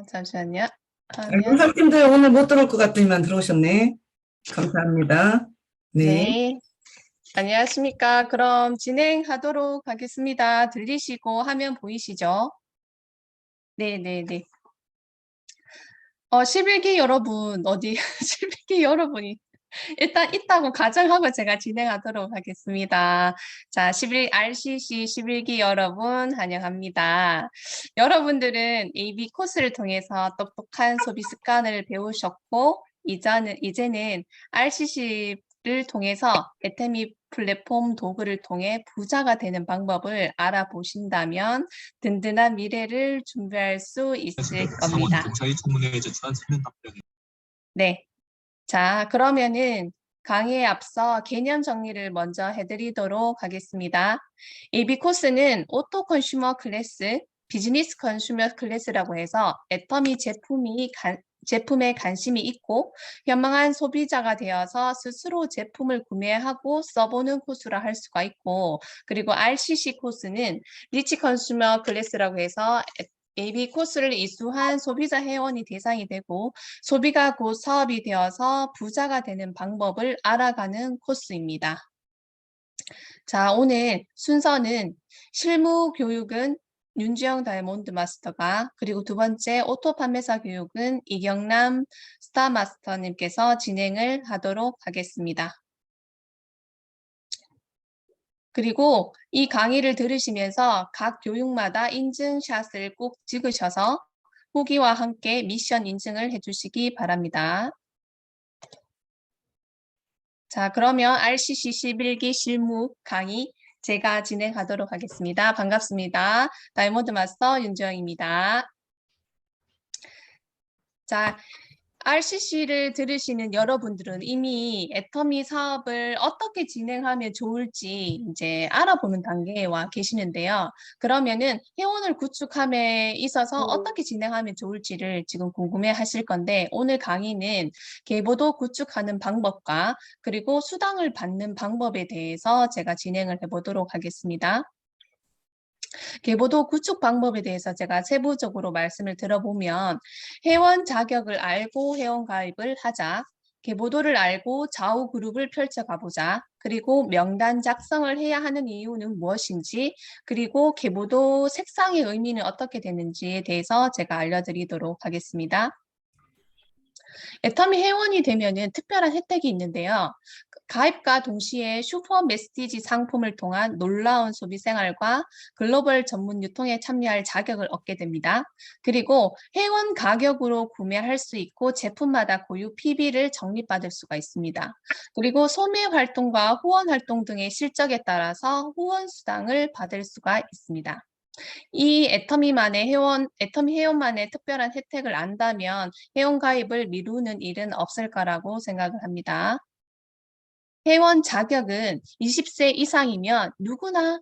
잠시만요. 윤사님들 오늘 못 들어올 것 같더니만 들어오셨네. 감사합니다. 네. 네. 안녕하십니까. 그럼 진행하도록 하겠습니다. 들리시고 화면 보이시죠? 네네네. 11기 여러분, 어디, 11기 여러분이 일단 있다고 가정하고 제가 진행하도록 하겠습니다. 자, RCC 11기 여러분 환영합니다. 여러분들은 AB 코스를 통해서 똑똑한 소비 습관을 배우셨고, 이제는 RCC를 통해서 에테미 플랫폼 도구를 통해 부자가 되는 방법을 알아보신다면 든든한 미래를 준비할 수 있을 겁니다. 네. 자, 그러면은 강의에 앞서 개념 정리를 먼저 해드리도록 하겠습니다. AB 코스는 오토 컨슈머 클래스, 비즈니스 컨슈머 클래스라고 해서 애터미 제품에 관심이 있고 현명한 소비자가 되어서 스스로 제품을 구매하고 써보는 코스라 할 수가 있고, 그리고 RCC 코스는 리치 컨슈머 클래스라고 해서 AB 코스를 이수한 소비자 회원이 대상이 되고 소비가 곧 사업이 되어서 부자가 되는 방법을 알아가는 코스입니다. 자, 오늘 순서는 실무 교육은 윤주영 다이몬드 마스터가, 그리고 두 번째 오토 판매사 교육은 이경남 스타 마스터님께서 진행을 하도록 하겠습니다. 그리고 이 강의를 들으시면서 각 교육마다 인증샷을 꼭 찍으셔서 후기와 함께 미션 인증을 해주시기 바랍니다. 자, 그러면 RCC 11기 실무 강의 제가 진행하도록 하겠습니다. 반갑습니다. 다이몬드 마스터 윤주영입니다. 자, RCC를 들으시는 여러분들은 이미 애터미 사업을 어떻게 진행하면 좋을지 이제 알아보는 단계에 와 계시는데요. 그러면은 회원을 구축함에 있어서 어떻게 진행하면 좋을지를 지금 궁금해 하실 건데, 오늘 강의는 계보도 구축하는 방법과 그리고 수당을 받는 방법에 대해서 제가 진행을 해보도록 하겠습니다. 계보도 구축 방법에 대해서 제가 세부적으로 말씀을 들어보면, 회원 자격을 알고 회원 가입을 하자, 계보도를 알고 좌우 그룹을 펼쳐 가보자, 그리고 명단 작성을 해야 하는 이유는 무엇인지, 그리고 계보도 색상의 의미는 어떻게 되는지에 대해서 제가 알려드리도록 하겠습니다. 애터미 회원이 되면은 특별한 혜택이 있는데요. 가입과 동시에 슈퍼 메시지 상품을 통한 놀라운 소비 생활과 글로벌 전문 유통에 참여할 자격을 얻게 됩니다. 그리고 회원 가격으로 구매할 수 있고 제품마다 고유 PB를 적립받을 수가 있습니다. 그리고 소매 활동과 후원 활동 등의 실적에 따라서 후원 수당을 받을 수가 있습니다. 이 애터미 회원만의 특별한 혜택을 안다면 회원 가입을 미루는 일은 없을 거라고 생각을 합니다. 회원 자격은 20세 이상이면 누구나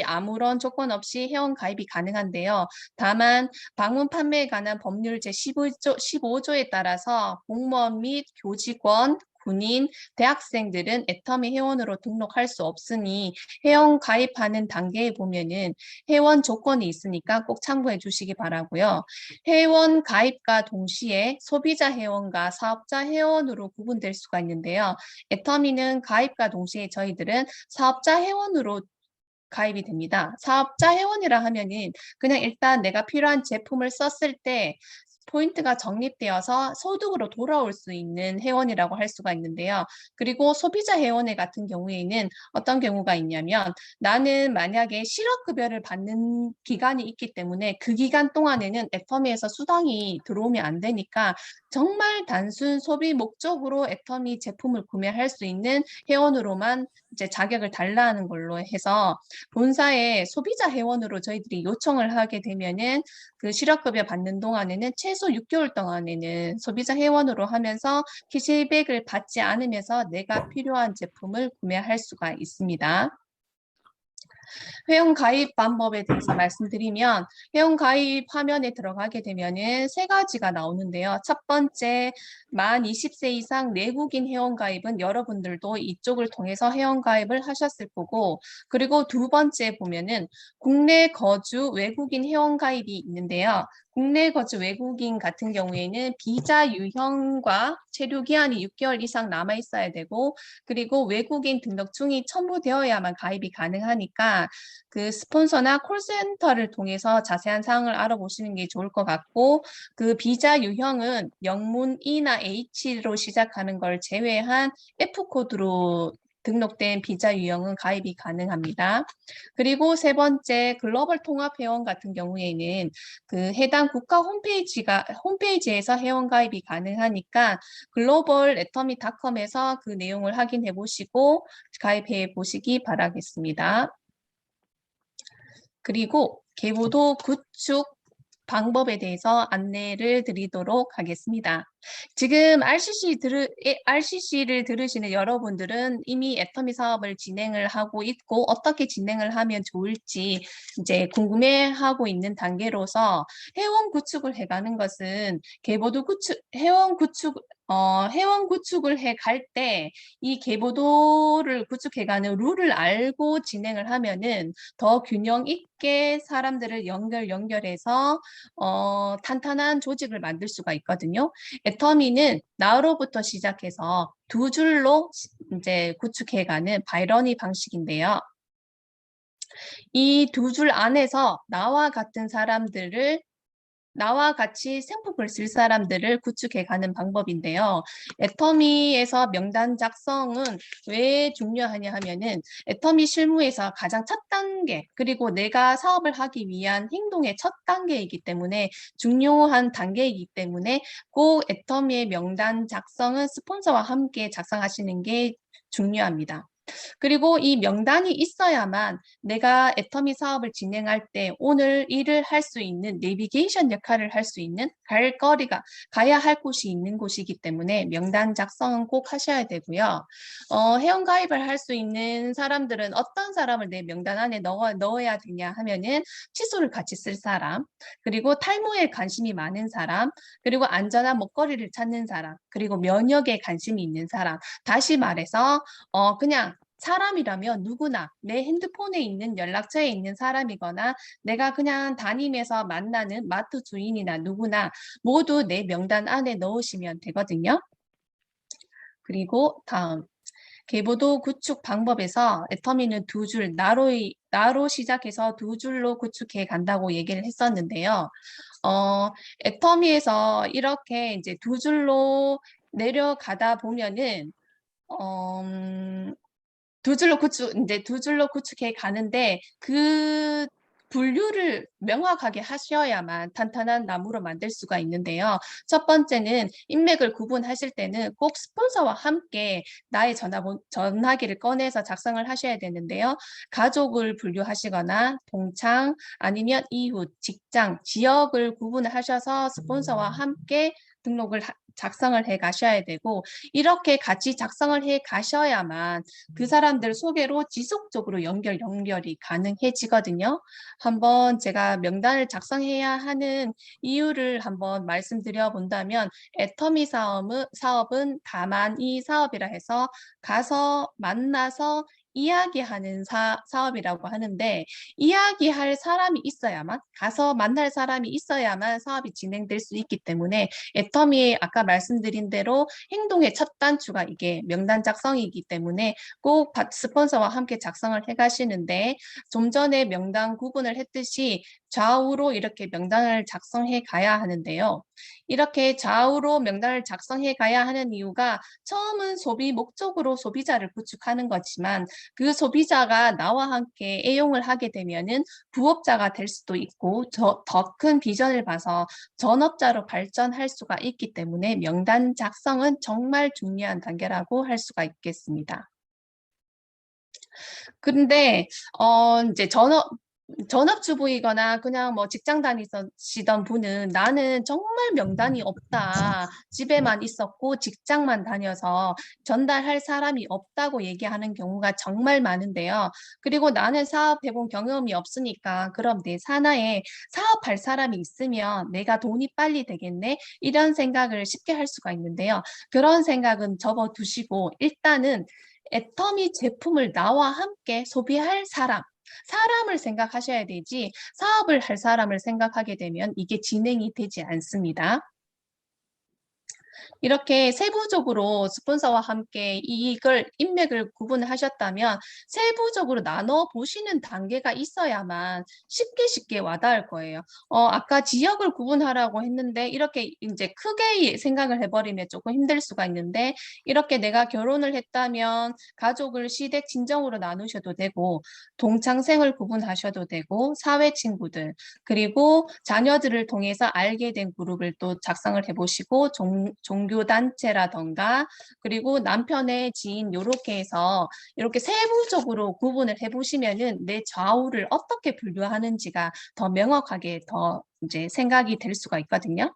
아무런 조건 없이 회원 가입이 가능한데요. 다만 방문 판매에 관한 법률 제15조에 따라서 공무원 및 교직원, 군인, 대학생들은 애터미 회원으로 등록할 수 없으니 회원 가입하는 단계에 보면은 회원 조건이 있으니까 꼭 참고해 주시기 바라고요. 회원 가입과 동시에 소비자 회원과 사업자 회원으로 구분될 수가 있는데요. 애터미는 가입과 동시에 저희들은 사업자 회원으로 가입이 됩니다. 사업자 회원이라 하면은 그냥 일단 내가 필요한 제품을 썼을 때 포인트가 적립되어서 소득으로 돌아올 수 있는 회원이라고 할 수가 있는데요. 그리고 소비자 회원회 같은 경우에는 어떤 경우가 있냐면, 나는 만약에 실업급여를 받는 기간이 있기 때문에 그 기간 동안에는 애터미에서 수당이 들어오면 안 되니까 정말 단순 소비 목적으로 애터미 제품을 구매할 수 있는 회원으로만 이제 자격을 달라하는 걸로 해서, 본사에 소비자 회원으로 저희들이 요청을 하게 되면은 그 실업급여 받는 동안에는 최소 6개월 동안에는 소비자 회원으로 하면서 캐시백을 받지 않으면서 내가 필요한 제품을 구매할 수가 있습니다. 회원 가입 방법에 대해서 말씀드리면 회원 가입 화면에 들어가게 되면은 세 가지가 나오는데요. 첫 번째, 만 20세 이상 내국인 회원 가입은 여러분들도 이쪽을 통해서 회원 가입을 하셨을 거고, 그리고 두 번째 보면은 국내 거주 외국인 회원 가입이 있는데요. 국내 거주 외국인 같은 경우에는 비자 유형과 체류 기한이 6개월 이상 남아 있어야 되고, 그리고 외국인 등록증이 첨부되어야만 가입이 가능하니까 그 스폰서나 콜센터를 통해서 자세한 사항을 알아보시는 게 좋을 것 같고, 그 비자 유형은 영문 E나 H로 시작하는 걸 제외한 F 코드로 등록된 비자 유형은 가입이 가능합니다. 그리고 세 번째, 글로벌 통합 회원 같은 경우에는 그 해당 국가 홈페이지에서 회원 가입이 가능하니까 글로벌 애터미닷컴에서 그 내용을 확인해 보시고 가입해 보시기 바라겠습니다. 그리고 계보도 구축 방법에 대해서 안내를 드리도록 하겠습니다. 지금 RCC를 들으시는 여러분들은 이미 애터미 사업을 진행을 하고 있고 어떻게 진행을 하면 좋을지 이제 궁금해하고 있는 단계로서 회원 구축을 해가는 것은 회원 구축을 해 갈 때 이 계보도를 구축해가는 룰을 알고 진행을 하면은 더 균형 있게 사람들을 연결해서 탄탄한 조직을 만들 수가 있거든요. 애터미는 나로부터 시작해서 두 줄로 이제 구축해가는 바이러니 방식인데요. 이 두 줄 안에서 나와 같이 생품을 쓸 사람들을 구축해가는 방법인데요. 애터미에서 명단 작성은 왜 중요하냐 하면은 애터미 실무에서 가장 첫 단계, 그리고 내가 사업을 하기 위한 행동의 첫 단계이기 때문에 중요한 단계이기 때문에 꼭 애터미의 명단 작성은 스폰서와 함께 작성하시는 게 중요합니다. 그리고 이 명단이 있어야만 내가 애터미 사업을 진행할 때 오늘 일을 할 수 있는 내비게이션 역할을 할 수 있는 가야 할 곳이 있는 곳이기 때문에 명단 작성은 꼭 하셔야 되고요. 회원 가입을 할 수 있는 사람들은 어떤 사람을 내 명단 안에 넣어야 되냐 하면은 칫솔을 같이 쓸 사람, 그리고 탈모에 관심이 많은 사람, 그리고 안전한 먹거리를 찾는 사람, 그리고 면역에 관심이 있는 사람. 다시 말해서 그냥 사람이라면 누구나 내 핸드폰에 있는 연락처에 있는 사람이거나 내가 그냥 다니면서 만나는 마트 주인이나 누구나 모두 내 명단 안에 넣으시면 되거든요. 그리고 다음, 계보도 구축 방법에서 애터미는 두 줄, 나로 시작해서 두 줄로 구축해 간다고 얘기를 했었는데요. 애터미에서 이렇게 이제 두 줄로 내려가다 보면은 이제 두 줄로 구축해 가는데 그 분류를 명확하게 하셔야만 탄탄한 나무로 만들 수가 있는데요. 첫 번째는 인맥을 구분하실 때는 꼭 스폰서와 함께 나의 전화기를 꺼내서 작성을 하셔야 되는데요. 가족을 분류하시거나 동창 아니면 이웃, 직장, 지역을 구분하셔서 스폰서와 함께 작성을 해 가셔야 되고 이렇게 같이 작성을 해 가셔야만 그 사람들 소개로 지속적으로 연결이 가능해지거든요. 한번 제가 명단을 작성해야 하는 이유를 한번 말씀드려 본다면 애터미 사업은 가만히 사업이라 해서 가서 만나서 이야기하는 사업이라고 하는데 이야기할 사람이 있어야만 가서 만날 사람이 있어야만 사업이 진행될 수 있기 때문에 애터미의 아까 말씀드린 대로 행동의 첫 단추가 이게 명단 작성이기 때문에 꼭 스폰서와 함께 작성을 해 가시는데 좀 전에 명단 구분을 했듯이 좌우로 이렇게 명단을 작성해 가야 하는데요. 이렇게 좌우로 명단을 작성해 가야 하는 이유가 처음은 소비 목적으로 소비자를 구축하는 거지만 그 소비자가 나와 함께 애용을 하게 되면은 부업자가 될 수도 있고 더 큰 비전을 봐서 전업자로 발전할 수가 있기 때문에 명단 작성은 정말 중요한 단계라고 할 수가 있겠습니다. 근데 이제 전업주부이거나 그냥 뭐 직장 다니시던 분은 나는 정말 명단이 없다. 집에만 있었고 직장만 다녀서 전달할 사람이 없다고 얘기하는 경우가 정말 많은데요. 그리고 나는 사업해본 경험이 없으니까 그럼 내 산하에 사업할 사람이 있으면 내가 돈이 빨리 되겠네? 이런 생각을 쉽게 할 수가 있는데요. 그런 생각은 접어두시고 일단은 애터미 제품을 나와 함께 소비할 사람을 생각하셔야 되지 사업을 할 사람을 생각하게 되면 이게 진행이 되지 않습니다. 이렇게 세부적으로 스폰서와 함께 이익을, 인맥을 구분하셨다면 세부적으로 나눠 보시는 단계가 있어야만 쉽게 와닿을 거예요. 아까 지역을 구분하라고 했는데 이렇게 이제 크게 생각을 해버리면 조금 힘들 수가 있는데 이렇게 내가 결혼을 했다면 가족을 시댁 친정으로 나누셔도 되고 동창생을 구분하셔도 되고 사회 친구들 그리고 자녀들을 통해서 알게 된 그룹을 또 작성을 해보시고 종교단체라던가 그리고 남편의 지인 요렇게 해서 이렇게 세부적으로 구분을 해보시면은 내 좌우를 어떻게 분류하는지가 더 명확하게 더 이제 생각이 될 수가 있거든요.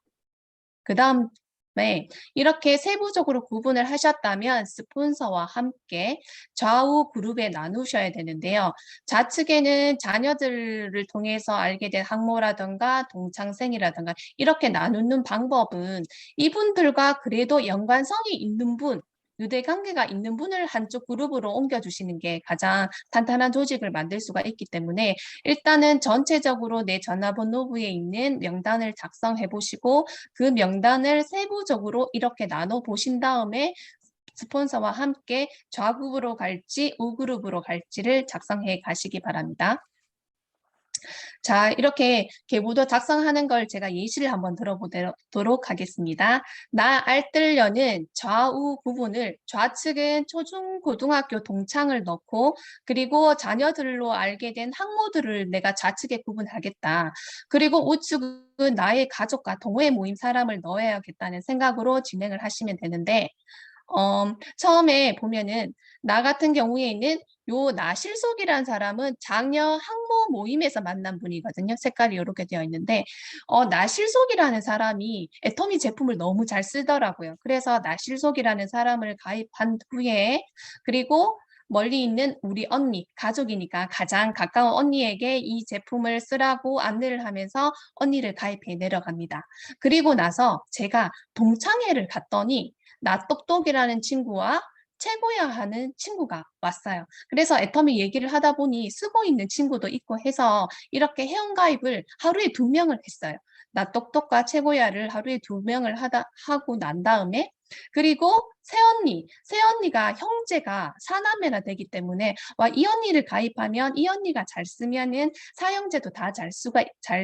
그 다음에 이렇게 세부적으로 구분을 하셨다면 스폰서와 함께 좌우 그룹에 나누셔야 되는데요. 좌측에는 자녀들을 통해서 알게 된 학모라든가 동창생이라든가 이렇게 나누는 방법은 이분들과 그래도 연관성이 있는 분, 유대관계가 있는 분을 한쪽 그룹으로 옮겨주시는 게 가장 탄탄한 조직을 만들 수가 있기 때문에 일단은 전체적으로 내 전화번호부에 있는 명단을 작성해 보시고 그 명단을 세부적으로 이렇게 나눠 보신 다음에 스폰서와 함께 좌그룹으로 갈지 우그룹으로 갈지를 작성해 가시기 바랍니다. 자, 이렇게 계보도 작성하는 걸 제가 예시를 한번 들어보도록 하겠습니다. 나 알뜰려는 좌우 구분을 좌측은 초중고등학교 동창을 넣고 그리고 자녀들로 알게 된 학모들을 내가 좌측에 구분하겠다. 그리고 우측은 나의 가족과 동호회 모임 사람을 넣어야겠다는 생각으로 진행을 하시면 되는데 처음에 보면은 나 같은 경우에는 요 나실속이라는 사람은 장녀 학모 모임에서 만난 분이거든요. 색깔이 이렇게 되어 있는데 나실속이라는 사람이 애터미 제품을 너무 잘 쓰더라고요. 그래서 나실속이라는 사람을 가입한 후에 그리고 멀리 있는 우리 언니, 가족이니까 가장 가까운 언니에게 이 제품을 쓰라고 안내를 하면서 언니를 가입해 내려갑니다. 그리고 나서 제가 동창회를 갔더니 나 똑똑이라는 친구와 최고야 하는 친구가 왔어요. 그래서 애터미 얘기를 하다 보니 쓰고 있는 친구도 있고 해서 이렇게 회원가입을 하루에 2명을 했어요. 나 똑똑과 최고야를 하루에 2명을 하고 난 다음에 그리고 새언니가 형제가 사남매나 되기 때문에 이 언니를 가입하면 이 언니가 잘 쓰면은 사형제도 다 잘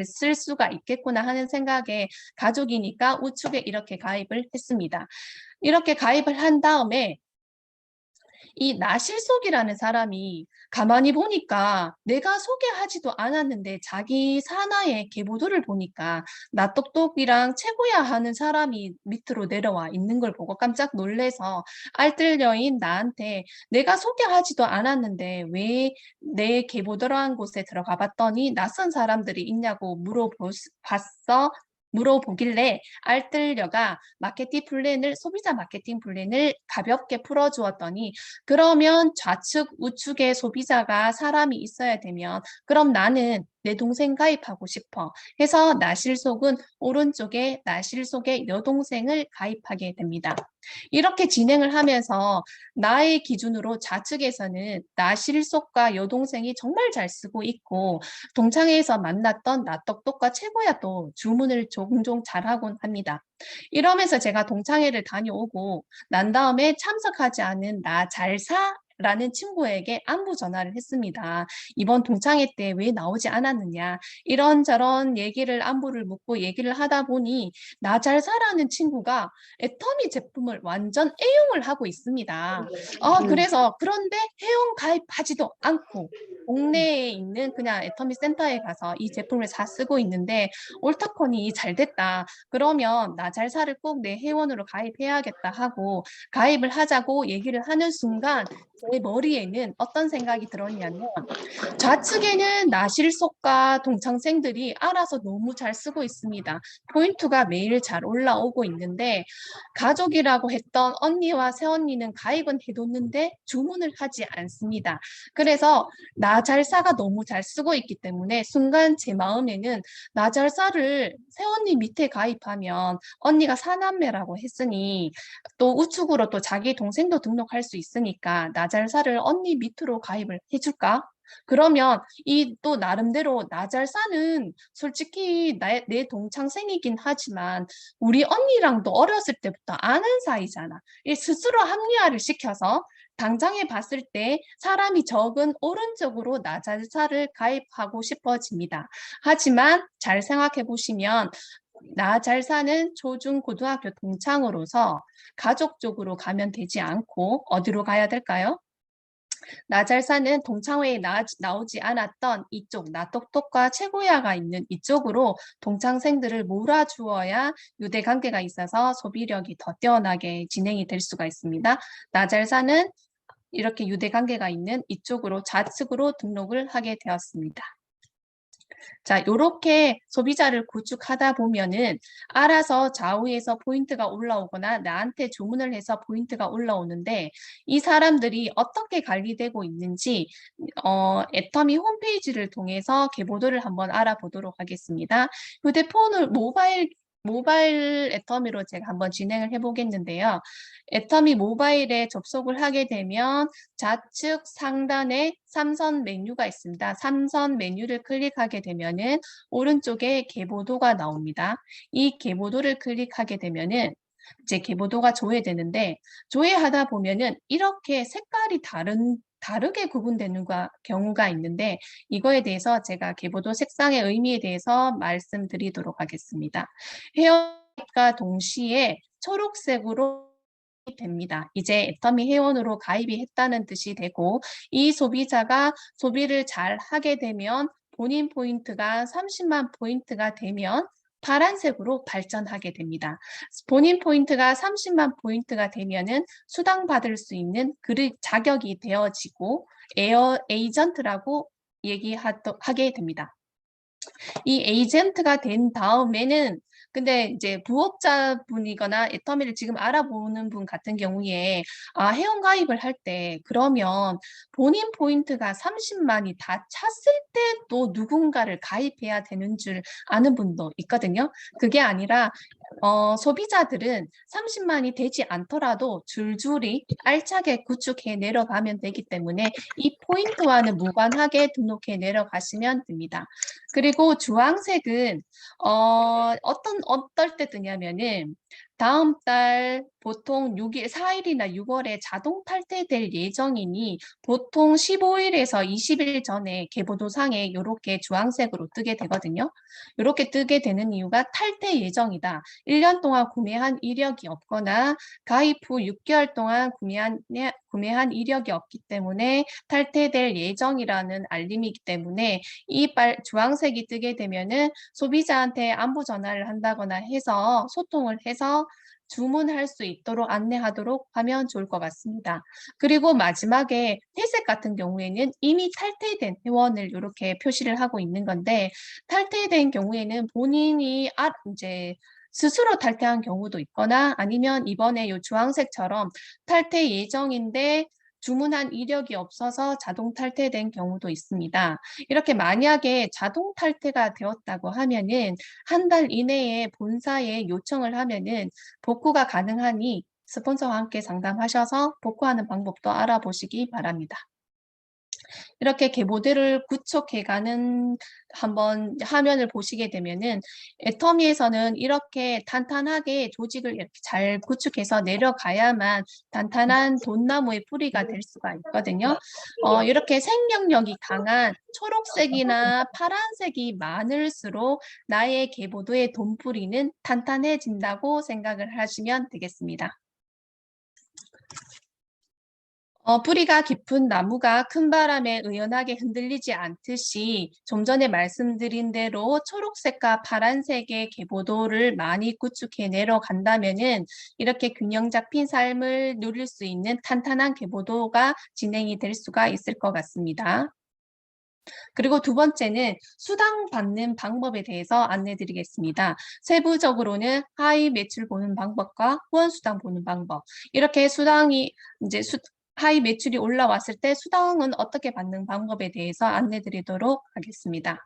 쓸 수가 있겠구나 하는 생각에 가족이니까 우측에 이렇게 가입을 했습니다. 이렇게 가입을 한 다음에 이 나실속이라는 사람이 가만히 보니까 내가 소개하지도 않았는데 자기 산하의 계보도를 보니까 나 똑똑이랑 최고야 하는 사람이 밑으로 내려와 있는 걸 보고 깜짝 놀래서 알뜰여인 나한테 내가 소개하지도 않았는데 왜 내 계보도라는 곳에 들어가 봤더니 낯선 사람들이 있냐고 물어보길래 알뜰려가 소비자 마케팅 플랜을 가볍게 풀어주었더니 그러면 좌측, 우측에 소비자가 사람이 있어야 되면 그럼 나는 내 동생 가입하고 싶어 해서 나실속은 오른쪽에 나실속의 여동생을 가입하게 됩니다. 이렇게 진행을 하면서 나의 기준으로 좌측에서는 나실속과 여동생이 정말 잘 쓰고 있고 동창회에서 만났던 나똑똑과 최고야 또 주문을 종종 잘하곤 합니다. 이러면서 제가 동창회를 다녀오고 난 다음에 참석하지 않은 나 잘 사? 라는 친구에게 안부 전화를 했습니다. 이번 동창회 때 왜 나오지 않았느냐 이런저런 안부를 묻고 얘기를 하다 보니 나 잘 사라는 친구가 애터미 제품을 완전 애용을 하고 있습니다. 그래서 그런데 회원 가입하지도 않고 동네에 있는 그냥 애터미 센터에 가서 이 제품을 다 쓰고 있는데 옳다커니 잘 됐다. 그러면 나 잘 살을 꼭 내 회원으로 가입해야겠다 하고 가입을 하자고 얘기를 하는 순간 제 머리에는 어떤 생각이 들었냐면 좌측에는 나실속과 동창생들이 알아서 너무 잘 쓰고 있습니다. 포인트가 매일 잘 올라오고 있는데 가족이라고 했던 언니와 새언니는 가입은 해뒀는데 주문을 하지 않습니다. 그래서 나잘사가 너무 잘 쓰고 있기 때문에 순간 제 마음에는 나잘사를 새언니 밑에 가입하면 언니가 사남매라고 했으니 또 우측으로 또 자기 동생도 등록할 수 있으니까 나잘사를 언니 밑으로 가입을 해줄까? 그러면 이 또 나름대로 나잘사는 솔직히 내 동창생이긴 하지만 우리 언니랑도 어렸을 때부터 아는 사이잖아. 이 스스로 합리화를 시켜서 당장에 봤을 때 사람이 적은 오른쪽으로 나잘사를 가입하고 싶어집니다. 하지만 잘 생각해 보시면 나잘사는 초중 고등학교 동창으로서 가족 쪽으로 가면 되지 않고 어디로 가야 될까요? 나잘사는 동창회에 나오지 않았던 이쪽 나똑똑과 최고야가 있는 이쪽으로 동창생들을 몰아주어야 유대 관계가 있어서 소비력이 더 뛰어나게 진행이 될 수가 있습니다. 나잘사는 이렇게 유대 관계가 있는 이쪽으로 좌측으로 등록을 하게 되었습니다. 자, 이렇게 소비자를 구축하다 보면은 알아서 좌우에서 포인트가 올라오거나 나한테 주문을 해서 포인트가 올라오는데 이 사람들이 어떻게 관리되고 있는지 애터미 홈페이지를 통해서 개보도를 한번 알아보도록 하겠습니다. 휴대폰을 모바일 애터미로 제가 한번 진행을 해보겠는데요. 애터미 모바일에 접속을 하게 되면 좌측 상단에 삼선 메뉴가 있습니다. 삼선 메뉴를 클릭하게 되면은 오른쪽에 개보도가 나옵니다. 이 개보도를 클릭하게 되면은 이제 개보도가 조회되는데 조회하다 보면은 이렇게 색깔이 다르게 구분되는 경우가 있는데 이거에 대해서 제가 개보도 색상의 의미에 대해서 말씀드리도록 하겠습니다. 회원과 동시에 초록색으로 됩니다. 이제 애터미 회원으로 가입이 했다는 뜻이 되고 이 소비자가 소비를 잘 하게 되면 본인 포인트가 30만 포인트가 되면 파란색으로 발전하게 됩니다. 본인 포인트가 30만 포인트가 되면은 수당받을 수 있는 자격이 되어지고 에이전트라고 얘기하게 됩니다. 이 에이전트가 된 다음에는 근데 이제 부업자분이거나 애터미를 지금 알아보는 분 같은 경우에 회원 가입을 할 때 그러면 본인 포인트가 30만이 다 찼을 때 또 누군가를 가입해야 되는 줄 아는 분도 있거든요. 그게 아니라 소비자들은 30만이 되지 않더라도 줄줄이 알차게 구축해 내려가면 되기 때문에 이 포인트와는 무관하게 등록해 내려가시면 됩니다. 그리고 주황색은 어떨 때 뜨냐면은 다음 달 보통 6일, 4일이나 6월에 자동 탈퇴될 예정이니 보통 15일에서 20일 전에 개보도상에 이렇게 주황색으로 뜨게 되거든요. 이렇게 뜨게 되는 이유가 탈퇴 예정이다. 1년 동안 구매한 이력이 없거나 가입 후 6개월 동안 구매한 이력이 없기 때문에 탈퇴될 예정이라는 알림이기 때문에 이 주황색이 뜨게 되면은 소비자한테 안부 전화를 한다거나 해서 소통을 해서 주문할 수 있도록 안내하도록 하면 좋을 것 같습니다. 그리고 마지막에 회색 같은 경우에는 이미 탈퇴된 회원을 이렇게 표시를 하고 있는 건데 탈퇴된 경우에는 본인이 이제 스스로 탈퇴한 경우도 있거나 아니면 이번에 이 주황색처럼 탈퇴 예정인데 주문한 이력이 없어서 자동 탈퇴된 경우도 있습니다. 이렇게 만약에 자동 탈퇴가 되었다고 하면은 한 달 이내에 본사에 요청을 하면은 복구가 가능하니 스폰서와 함께 상담하셔서 복구하는 방법도 알아보시기 바랍니다. 이렇게 개보드를 구축해가는 한번 화면을 보시게 되면은 애터미에서는 이렇게 탄탄하게 조직을 이렇게 잘 구축해서 내려가야만 단단한 돈나무의 뿌리가 될 수가 있거든요. 이렇게 생명력이 강한 초록색이나 파란색이 많을수록 나의 개보도의 돈뿌리는 탄탄해진다고 생각을 하시면 되겠습니다. 뿌리가 깊은 나무가 큰 바람에 의연하게 흔들리지 않듯이 좀 전에 말씀드린 대로 초록색과 파란색의 계보도를 많이 구축해 내려간다면은 이렇게 균형 잡힌 삶을 누릴 수 있는 탄탄한 계보도가 진행이 될 수가 있을 것 같습니다. 그리고 두 번째는 수당 받는 방법에 대해서 안내 드리겠습니다. 세부적으로는 하위 매출 보는 방법과 후원 수당 보는 방법. 이렇게 수당이 이제 하위 매출이 올라왔을 때 수당은 어떻게 받는 방법에 대해서 안내 드리도록 하겠습니다.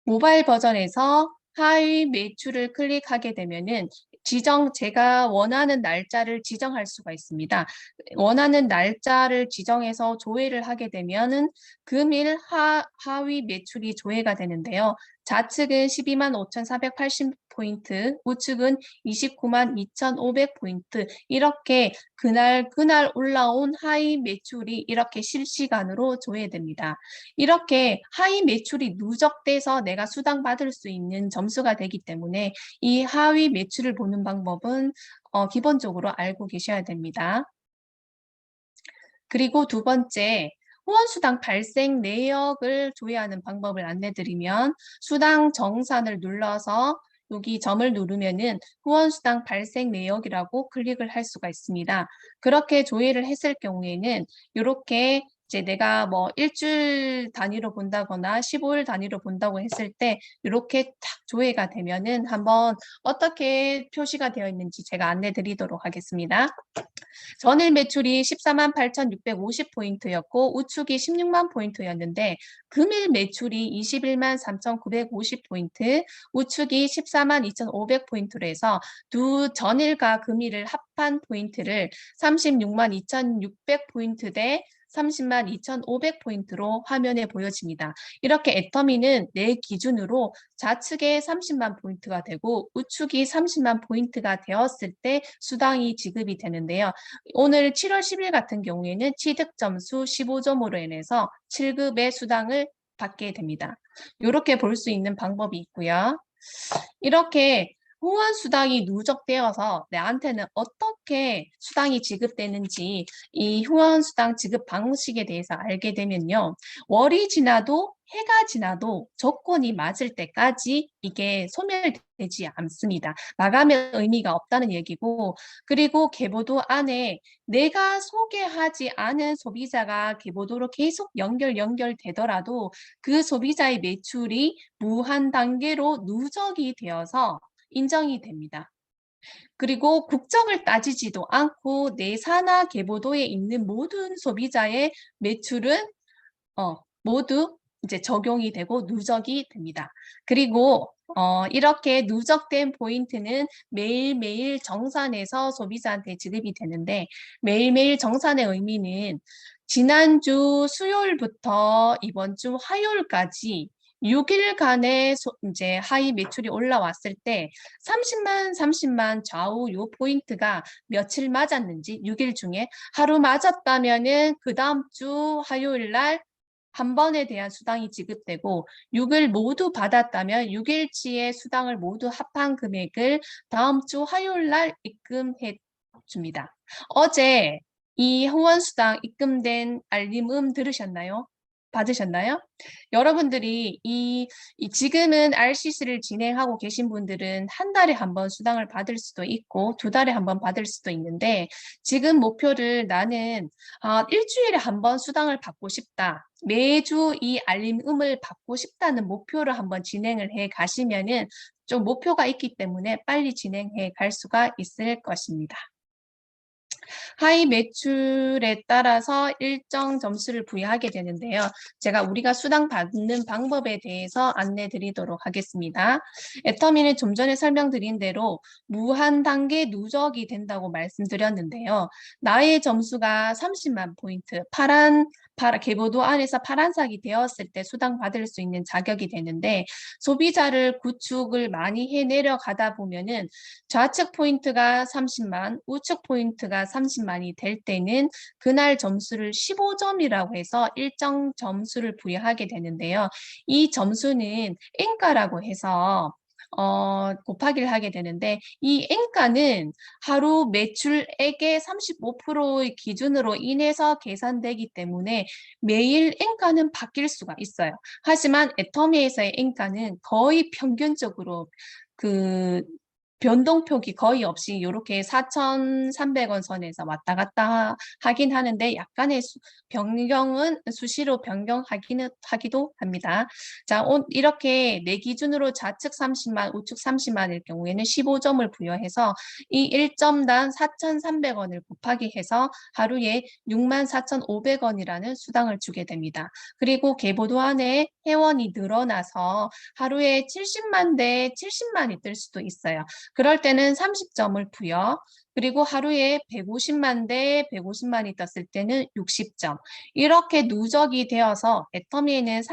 모바일 버전에서 하위 매출을 클릭하게 되면은 제가 원하는 날짜를 지정할 수가 있습니다. 원하는 날짜를 지정해서 조회를 하게 되면은 금일 하위 매출이 조회가 되는데요. 좌측은 12만 5,480포인트, 우측은 29만 2,500포인트, 이렇게 그날 올라온 하위 매출이 이렇게 실시간으로 조회됩니다. 이렇게 하위 매출이 누적돼서 내가 수당받을 수 있는 점수가 되기 때문에 이 하위 매출을 보는 방법은 기본적으로 알고 계셔야 됩니다. 그리고 두 번째, 후원수당 발생 내역을 조회하는 방법을 안내드리면 수당 정산을 눌러서 여기 점을 누르면은 후원수당 발생 내역이라고 클릭을 할 수가 있습니다. 그렇게 조회를 했을 경우에는 이렇게 이제 내가 뭐 일주일 단위로 본다거나 15일 단위로 본다고 했을 때 이렇게 탁 조회가 되면은 한번 어떻게 표시가 되어 있는지 제가 안내 드리도록 하겠습니다. 전일 매출이 14만 8,650포인트였고 우측이 16만 포인트였는데 금일 매출이 21만 3,950포인트, 우측이 14만 2,500포인트로 해서 두 전일과 금일을 합한 포인트를 36만 2,600포인트 대 30만 2,500포인트로 화면에 보여집니다. 이렇게 애터미는 내 기준으로 좌측에 30만 포인트가 되고 우측이 30만 포인트가 되었을 때 수당이 지급이 되는데요. 오늘 7월 10일 같은 경우에는 취득 점수 15점으로 인해서 7급의 수당을 받게 됩니다. 이렇게 볼 수 있는 방법이 있고요. 이렇게 후원 수당이 누적되어서 나한테는 어떻게 수당이 지급되는지 이 후원 수당 지급 방식에 대해서 알게 되면요. 월이 지나도 해가 지나도 조건이 맞을 때까지 이게 소멸되지 않습니다. 마감의 의미가 없다는 얘기고, 그리고 계보도 안에 내가 소개하지 않은 소비자가 계보도로 계속 연결되더라도 그 소비자의 매출이 무한 단계로 누적이 되어서 인정이 됩니다. 그리고 국적을 따지지도 않고 내 산하 계보도에 있는 모든 소비자의 매출은 모두 이제 적용이 되고 누적이 됩니다. 그리고 이렇게 누적된 포인트는 매일매일 정산해서 소비자한테 지급이 되는데 매일매일 정산의 의미는 지난주 수요일부터 이번 주 화요일까지 6일간의 이제 하위 매출이 올라왔을 때 30만 좌우 요 포인트가 며칠 맞았는지 6일 중에 하루 맞았다면은 그 다음 주 화요일 날 한 번에 대한 수당이 지급되고 6일 모두 받았다면 6일치의 수당을 모두 합한 금액을 다음 주 화요일 날 입금해 줍니다. 어제 이 후원수당 입금된 알림음 들으셨나요? 받으셨나요? 여러분들이 지금은 RCC를 진행하고 계신 분들은 한 달에 한 번 수당을 받을 수도 있고 두 달에 한 번 받을 수도 있는데 지금 목표를 나는 일주일에 한 번 수당을 받고 싶다. 매주 이 알림음을 받고 싶다는 목표를 한번 진행을 해 가시면은 좀 목표가 있기 때문에 빨리 진행해 갈 수가 있을 것입니다. 하위 매출에 따라서 일정 점수를 부여하게 되는데요. 우리가 수당 받는 방법에 대해서 안내 드리도록 하겠습니다. 애터미는 좀 전에 설명드린 대로 무한 단계 누적이 된다고 말씀드렸는데요. 나의 점수가 30만 포인트, 계보도 안에서 파란색이 되었을 때 수당 받을 수 있는 자격이 되는데 소비자를 구축을 많이 해 내려가다 보면은 좌측 포인트가 30만, 우측 포인트가 30만이 될 때는 그날 점수를 15점이라고 해서 일정 점수를 부여하게 되는데요. 이 점수는 N가라고 해서 곱하기를 하게 되는데 이 N가는 하루 매출액의 35%의 기준으로 인해서 계산되기 때문에 매일 N가는 바뀔 수가 있어요. 하지만 애터미에서의 N가는 거의 평균적으로 그 변동폭이 거의 없이 이렇게 4,300원 선에서 왔다 갔다 하긴 하는데 약간의 변경은 수시로 변경하기도 합니다. 자, 이렇게 내 기준으로 좌측 30만, 우측 30만일 경우에는 15점을 부여해서 이 1점당 4,300원을 곱하기 해서 하루에 64,500원이라는 수당을 주게 됩니다. 그리고 계보도 안에 회원이 늘어나서 하루에 70만 대 70만이 뜰 수도 있어요. 그럴 때는 30점을 부여, 그리고 하루에 150만 대 150만이 떴을 때는 60점. 이렇게 누적이 되어서 애터미에는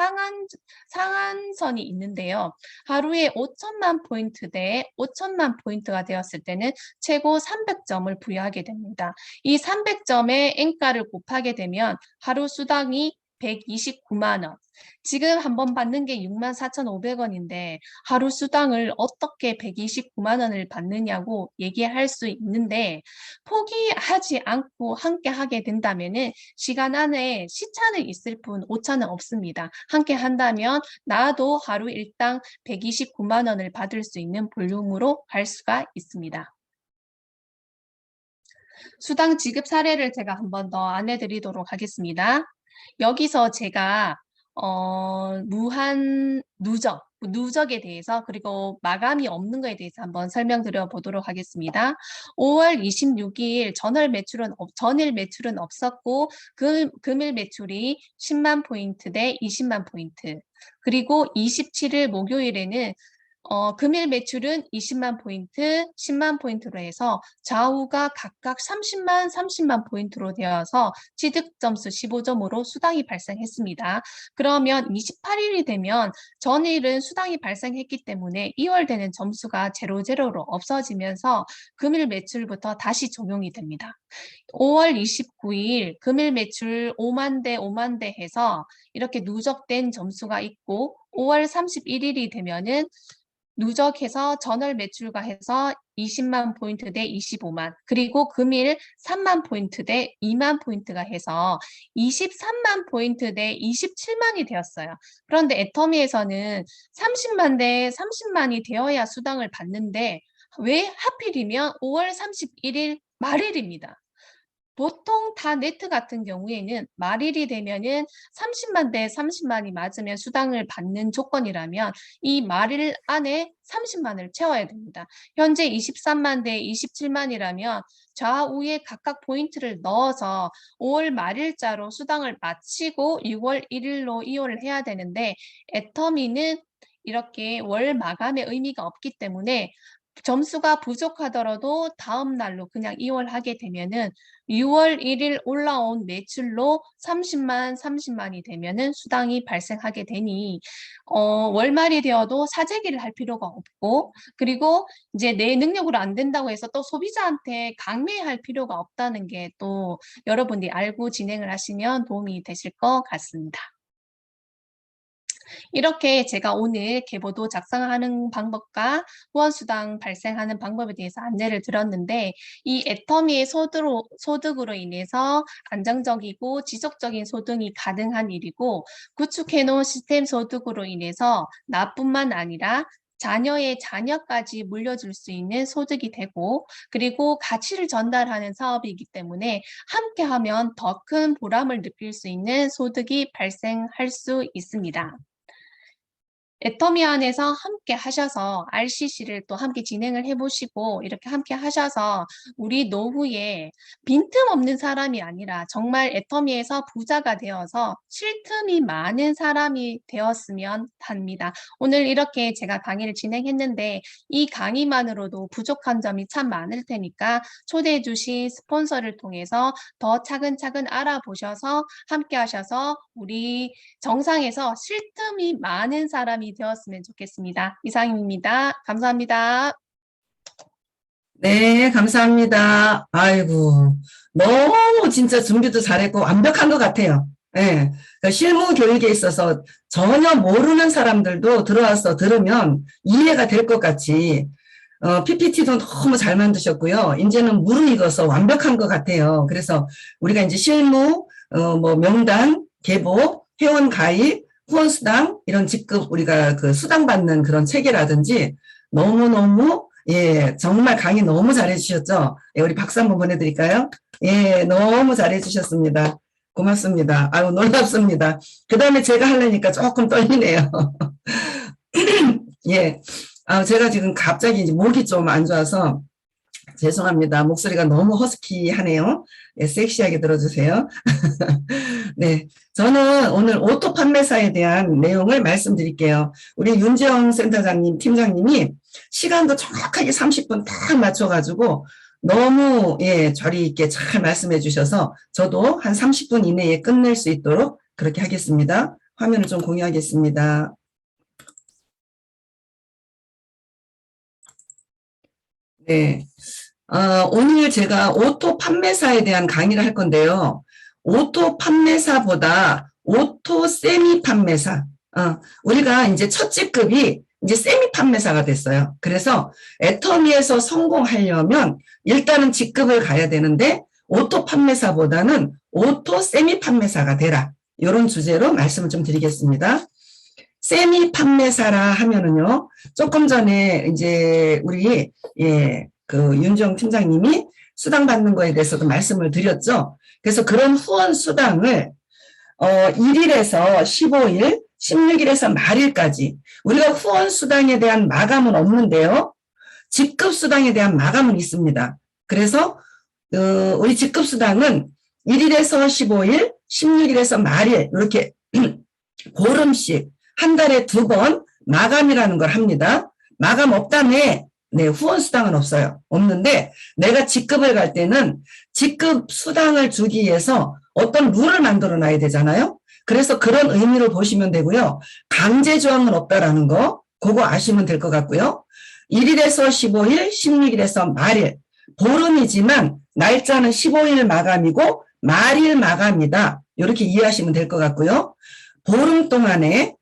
상한선이 있는데요. 하루에 5천만 포인트 대 5천만 포인트가 되었을 때는 최고 300점을 부여하게 됩니다. 이 300점의 N가를 곱하게 되면 하루 수당이 129만 원. 지금 한번 받는 게 64,500원인데 하루 수당을 어떻게 129만 원을 받느냐고 얘기할 수 있는데 포기하지 않고 함께 하게 된다면은 시간 안에 시차는 있을 뿐 오차는 없습니다. 함께 한다면 나도 하루 일당 129만 원을 받을 수 있는 볼륨으로 갈 수가 있습니다. 수당 지급 사례를 제가 한 번 더 안내드리도록 하겠습니다. 여기서 제가 무한 누적에 대해서 그리고 마감이 없는 거에 대해서 한번 설명드려 보도록 하겠습니다. 5월 26일 전일 매출은 없었고 금일 매출이 10만 포인트 대 20만 포인트. 그리고 27일 목요일에는 금일 매출은 20만 포인트, 10만 포인트로 해서 좌우가 각각 30만 포인트로 되어서 취득 점수 15점으로 수당이 발생했습니다. 그러면 28일이 되면 전일은 수당이 발생했기 때문에 2월 되는 점수가 제로제로로 없어지면서 금일 매출부터 다시 적용이 됩니다. 5월 29일 금일 매출 5만 대 해서 이렇게 누적된 점수가 있고 5월 31일이 되면은 누적해서 전월 매출과 해서 20만 포인트 대 25만, 그리고 금일 3만 포인트 대 2만 포인트가 해서 23만 포인트 대 27만이 되었어요. 그런데 애터미에서는 30만 대 30만이 되어야 수당을 받는데 왜 하필이면 5월 31일 말일입니다. 보통 다 네트 같은 경우에는 말일이 되면은 30만 대 30만이 맞으면 수당을 받는 조건이라면 이 말일 안에 30만을 채워야 됩니다. 현재 23만 대 27만이라면 좌우에 각각 포인트를 넣어서 5월 말일자로 수당을 마치고 6월 1일로 이월을 해야 되는데 애터미는 이렇게 월 마감의 의미가 없기 때문에 점수가 부족하더라도 다음 날로 그냥 이월하게 되면은 6월 1일 올라온 매출로 30만이 되면은 수당이 발생하게 되니 월말이 되어도 사재기를 할 필요가 없고, 그리고 이제 내 능력으로 안 된다고 해서 또 소비자한테 강매할 필요가 없다는 게 또 여러분들이 알고 진행을 하시면 도움이 되실 것 같습니다. 이렇게 제가 오늘 계보도 작성하는 방법과 후원수당 발생하는 방법에 대해서 안내를 드렸는데 이 애터미의 소득으로 인해서 안정적이고 지속적인 소득이 가능한 일이고 구축해놓은 시스템 소득으로 인해서 나뿐만 아니라 자녀의 자녀까지 물려줄 수 있는 소득이 되고 그리고 가치를 전달하는 사업이기 때문에 함께하면 더 큰 보람을 느낄 수 있는 소득이 발생할 수 있습니다. 애터미 안에서 함께 하셔서 RCC를 또 함께 진행을 해보시고 이렇게 함께 하셔서 우리 노후에 빈틈없는 사람이 아니라 정말 애터미에서 부자가 되어서 쉴 틈이 많은 사람이 되었으면 합니다. 오늘 이렇게 제가 강의를 진행했는데 이 강의만으로도 부족한 점이 참 많을 테니까 초대해 주신 스폰서를 통해서 더 차근차근 알아보셔서 함께 하셔서 우리 정상에서 쉴 틈이 많은 사람이 되었으면 좋겠습니다. 이상입니다. 감사합니다. 네, 감사합니다. 아이고, 너무 진짜 준비도 잘했고 완벽한 것 같아요. 예. 그러니까 실무 교육에 있어서 전혀 모르는 사람들도 들어와서 들으면 이해가 될 것 같이, PPT도 너무 잘 만드셨고요. 이제는 무르익어서 완벽한 것 같아요. 그래서 우리가 이제 실무, 뭐 명단, 계보, 회원 가입, 후원수당, 이런 직급 우리가 그 수당 받는 그런 체계라든지 너무너무, 예, 정말 강의 너무 잘해 주셨죠? 예, 우리 박수 한번 보내드릴까요? 예, 너무 잘해 주셨습니다. 고맙습니다. 아유, 놀랍습니다. 그 다음에 제가 하려니까 조금 떨리네요. 예. 제가 지금 갑자기 이제 목이 좀 안 좋아서 죄송합니다. 목소리가 너무 허스키하네요. 예, 섹시하게 들어주세요. 네. 저는 오늘 오토 판매사에 대한 내용을 말씀드릴게요. 우리 윤지영 센터장님, 팀장님이 시간도 정확하게 30분 딱 맞춰가지고 너무, 예, 저리 있게 잘 말씀해 주셔서 저도 한 30분 이내에 끝낼 수 있도록 그렇게 하겠습니다. 화면을 좀 공유하겠습니다. 네. 오늘 제가 오토 판매사에 대한 강의를 할 건데요. 오토 판매사보다 오토 세미 판매사. 우리가 이제 첫 직급이 이제 세미 판매사가 됐어요. 그래서 애터미에서 성공하려면 일단은 직급을 가야 되는데 오토 판매사보다는 오토 세미 판매사가 되라. 이런 주제로 말씀을 좀 드리겠습니다. 세미 판매사라 하면은요, 조금 전에 이제 우리, 예, 그 윤정 팀장님이 수당 받는 거에 대해서도 말씀을 드렸죠. 그래서 그런 후원 수당을, 1일에서 15일, 16일에서 말일까지 우리가 후원 수당에 대한 마감은 없는데요. 직급 수당에 대한 마감은 있습니다. 그래서, 우리 직급 수당은 1일에서 15일, 16일에서 말일, 이렇게 보름씩 한 달에 2번 마감이라는 걸 합니다. 마감 없다며, 네, 후원 수당은 없어요. 없는데 내가 직급을 갈 때는 직급 수당을 주기 위해서 어떤 룰을 만들어 놔야 되잖아요. 그래서 그런 의미로 보시면 되고요. 강제 조항은 없다라는 거, 그거 아시면 될 것 같고요. 1일에서 15일, 16일에서 말일, 보름이지만 날짜는 15일 마감이고 말일 마감이다. 이렇게 이해하시면 될 것 같고요. 보름 동안에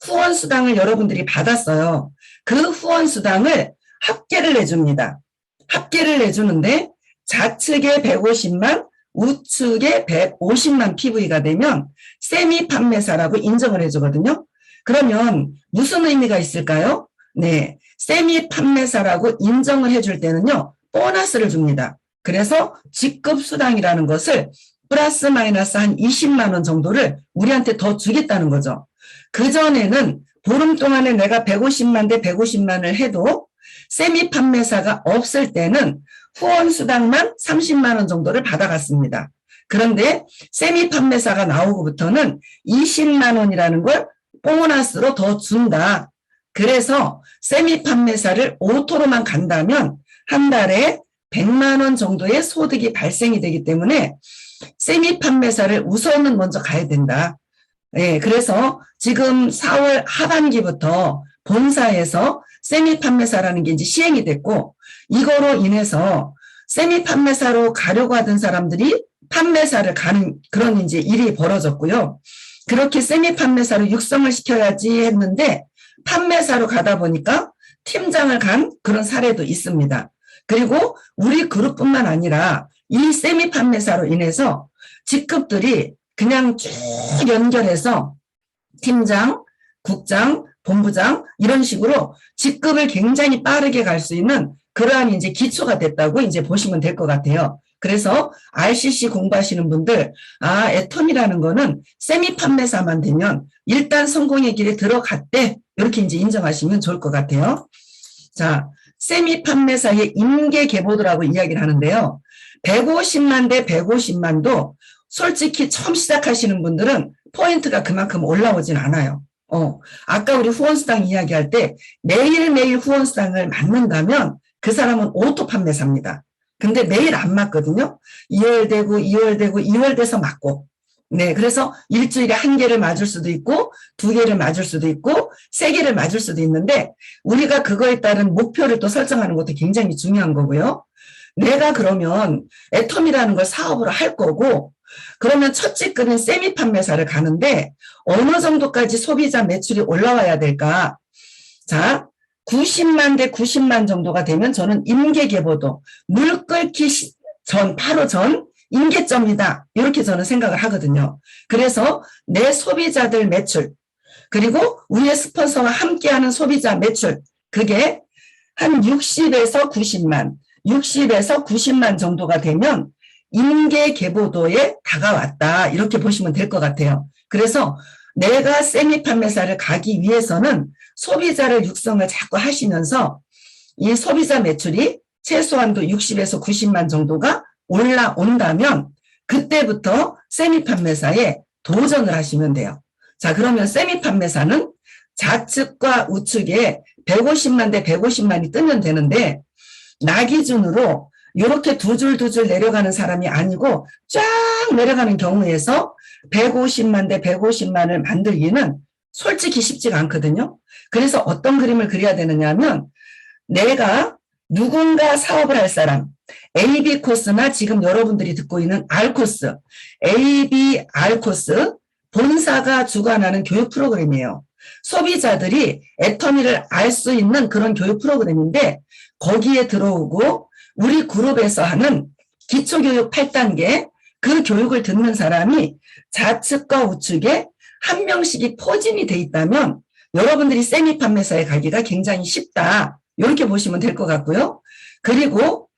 후원수당을 여러분들이 받았어요. 그 후원수당을 합계를 내줍니다. 합계를 내주는데 좌측에 150만, 우측에 150만 PV가 되면 세미 판매사라고 인정을 해주거든요. 그러면 무슨 의미가 있을까요? 네, 세미 판매사라고 인정을 해줄 때는요, 보너스를 줍니다. 그래서 직급수당이라는 것을 플러스 마이너스 한 20만 원 정도를 우리한테 더 주겠다는 거죠. 그전에는 보름 동안에 내가 150만 대 150만을 해도 세미 판매사가 없을 때는 후원수당만 30만 원 정도를 받아갔습니다. 그런데 세미 판매사가 나오고부터는 20만 원이라는 걸 보너스로 더 준다. 그래서 세미 판매사를 오토로만 간다면 한 달에 100만 원 정도의 소득이 발생이 되기 때문에 세미 판매사를 우선은 먼저 가야 된다. 예, 그래서 지금 4월 하반기부터 본사에서 세미 판매사라는 게 이제 시행이 됐고, 이거로 인해서 세미 판매사로 가려고 하던 사람들이 판매사를 가는 그런 이제 일이 벌어졌고요. 그렇게 세미 판매사로 육성을 시켜야지 했는데 판매사로 가다 보니까 팀장을 간 그런 사례도 있습니다. 그리고 우리 그룹뿐만 아니라 이 세미 판매사로 인해서 직급들이 그냥 쭉 연결해서 팀장, 국장, 본부장 이런 식으로 직급을 굉장히 빠르게 갈 수 있는 그러한 이제 기초가 됐다고 이제 보시면 될 것 같아요. 그래서 RCC 공부하시는 분들, 애텀이라는 거는 세미 판매사만 되면 일단 성공의 길에 들어갔대. 이렇게 이제 인정하시면 좋을 것 같아요. 자, 세미 판매사의 임계 계보도라고 이야기를 하는데요. 150만 대 150만도 솔직히 처음 시작하시는 분들은 포인트가 그만큼 올라오진 않아요. 아까 우리 후원수당 이야기할 때 매일매일 후원수당을 맞는다면 그 사람은 오토 판매사입니다. 근데 매일 안 맞거든요. 2월 되고 2월 되고 2월 돼서 맞고. 네, 그래서 일주일에 1개를 맞을 수도 있고 2개를 맞을 수도 있고 3개를 맞을 수도 있는데 우리가 그거에 따른 목표를 또 설정하는 것도 굉장히 중요한 거고요. 내가 그러면 애텀이라는 걸 사업으로 할 거고 그러면 첫 직급인 세미 판매사를 가는데 어느 정도까지 소비자 매출이 올라와야 될까? 자, 90만 대 90만 정도가 되면 저는 임계계보도 물 끓기 바로 전 임계점이다. 이렇게 저는 생각을 하거든요. 그래서 내 소비자들 매출, 그리고 우리의 스폰서와 함께하는 소비자 매출, 그게 한 60에서 90만, 60에서 90만 정도가 되면 임계계보도에 다가왔다. 이렇게 보시면 될 것 같아요. 그래서 내가 세미 판매사를 가기 위해서는 소비자를 육성을 자꾸 하시면서 이 소비자 매출이 최소한도 60에서 90만 정도가 올라온다면 그때부터 세미 판매사에 도전을 하시면 돼요. 자, 그러면 세미 판매사는 좌측과 우측에 150만 대 150만이 뜨면 되는데 나 기준으로 이렇게 두 줄 내려가는 사람이 아니고 쫙 내려가는 경우에서 150만 대 150만을 만들기는 솔직히 쉽지가 않거든요. 그래서 어떤 그림을 그려야 되느냐 하면 내가 누군가 사업을 할 사람, AB 코스나 지금 여러분들이 듣고 있는 R 코스, AB, R 코스, 본사가 주관하는 교육 프로그램이에요. 소비자들이 애터미를 알 수 있는 그런 교육 프로그램인데 거기에 들어오고 우리 그룹에서 하는 기초교육 8단계 그 교육을 듣는 사람이 좌측과 우측에 한 명씩이 포진이 돼 있다면 여러분들이 세미 판매사에 가기가 굉장히 쉽다. 이렇게 보시면 될 것 같고요. 그리고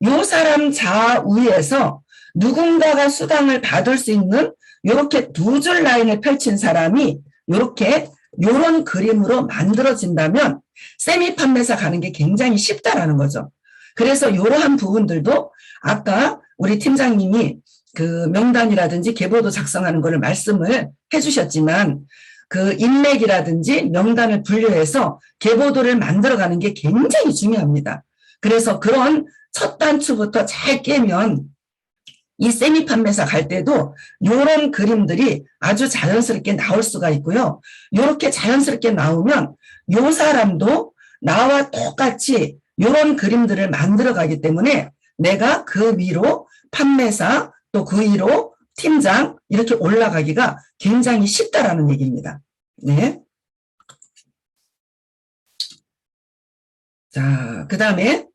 요 사람 좌우에서 누군가가 수당을 받을 수 있는 이렇게 두 줄 라인을 펼친 사람이 이렇게 요런 그림으로 만들어진다면 세미 판매사 가는 게 굉장히 쉽다라는 거죠. 그래서 이러한 부분들도 아까 우리 팀장님이 그 명단이라든지 계보도 작성하는 거를 말씀을 해주셨지만 그 인맥이라든지 명단을 분류해서 계보도를 만들어가는 게 굉장히 중요합니다. 그래서 그런 첫 단추부터 잘 깨면 이 세미 판매사 갈 때도 이런 그림들이 아주 자연스럽게 나올 수가 있고요. 이렇게 자연스럽게 나오면 이 사람도 나와 똑같이 이런 그림들을 만들어가기 때문에 내가 그 위로 판매사 또 그 위로 팀장 이렇게 올라가기가 굉장히 쉽다라는 얘기입니다. 네. 자, 그 다음에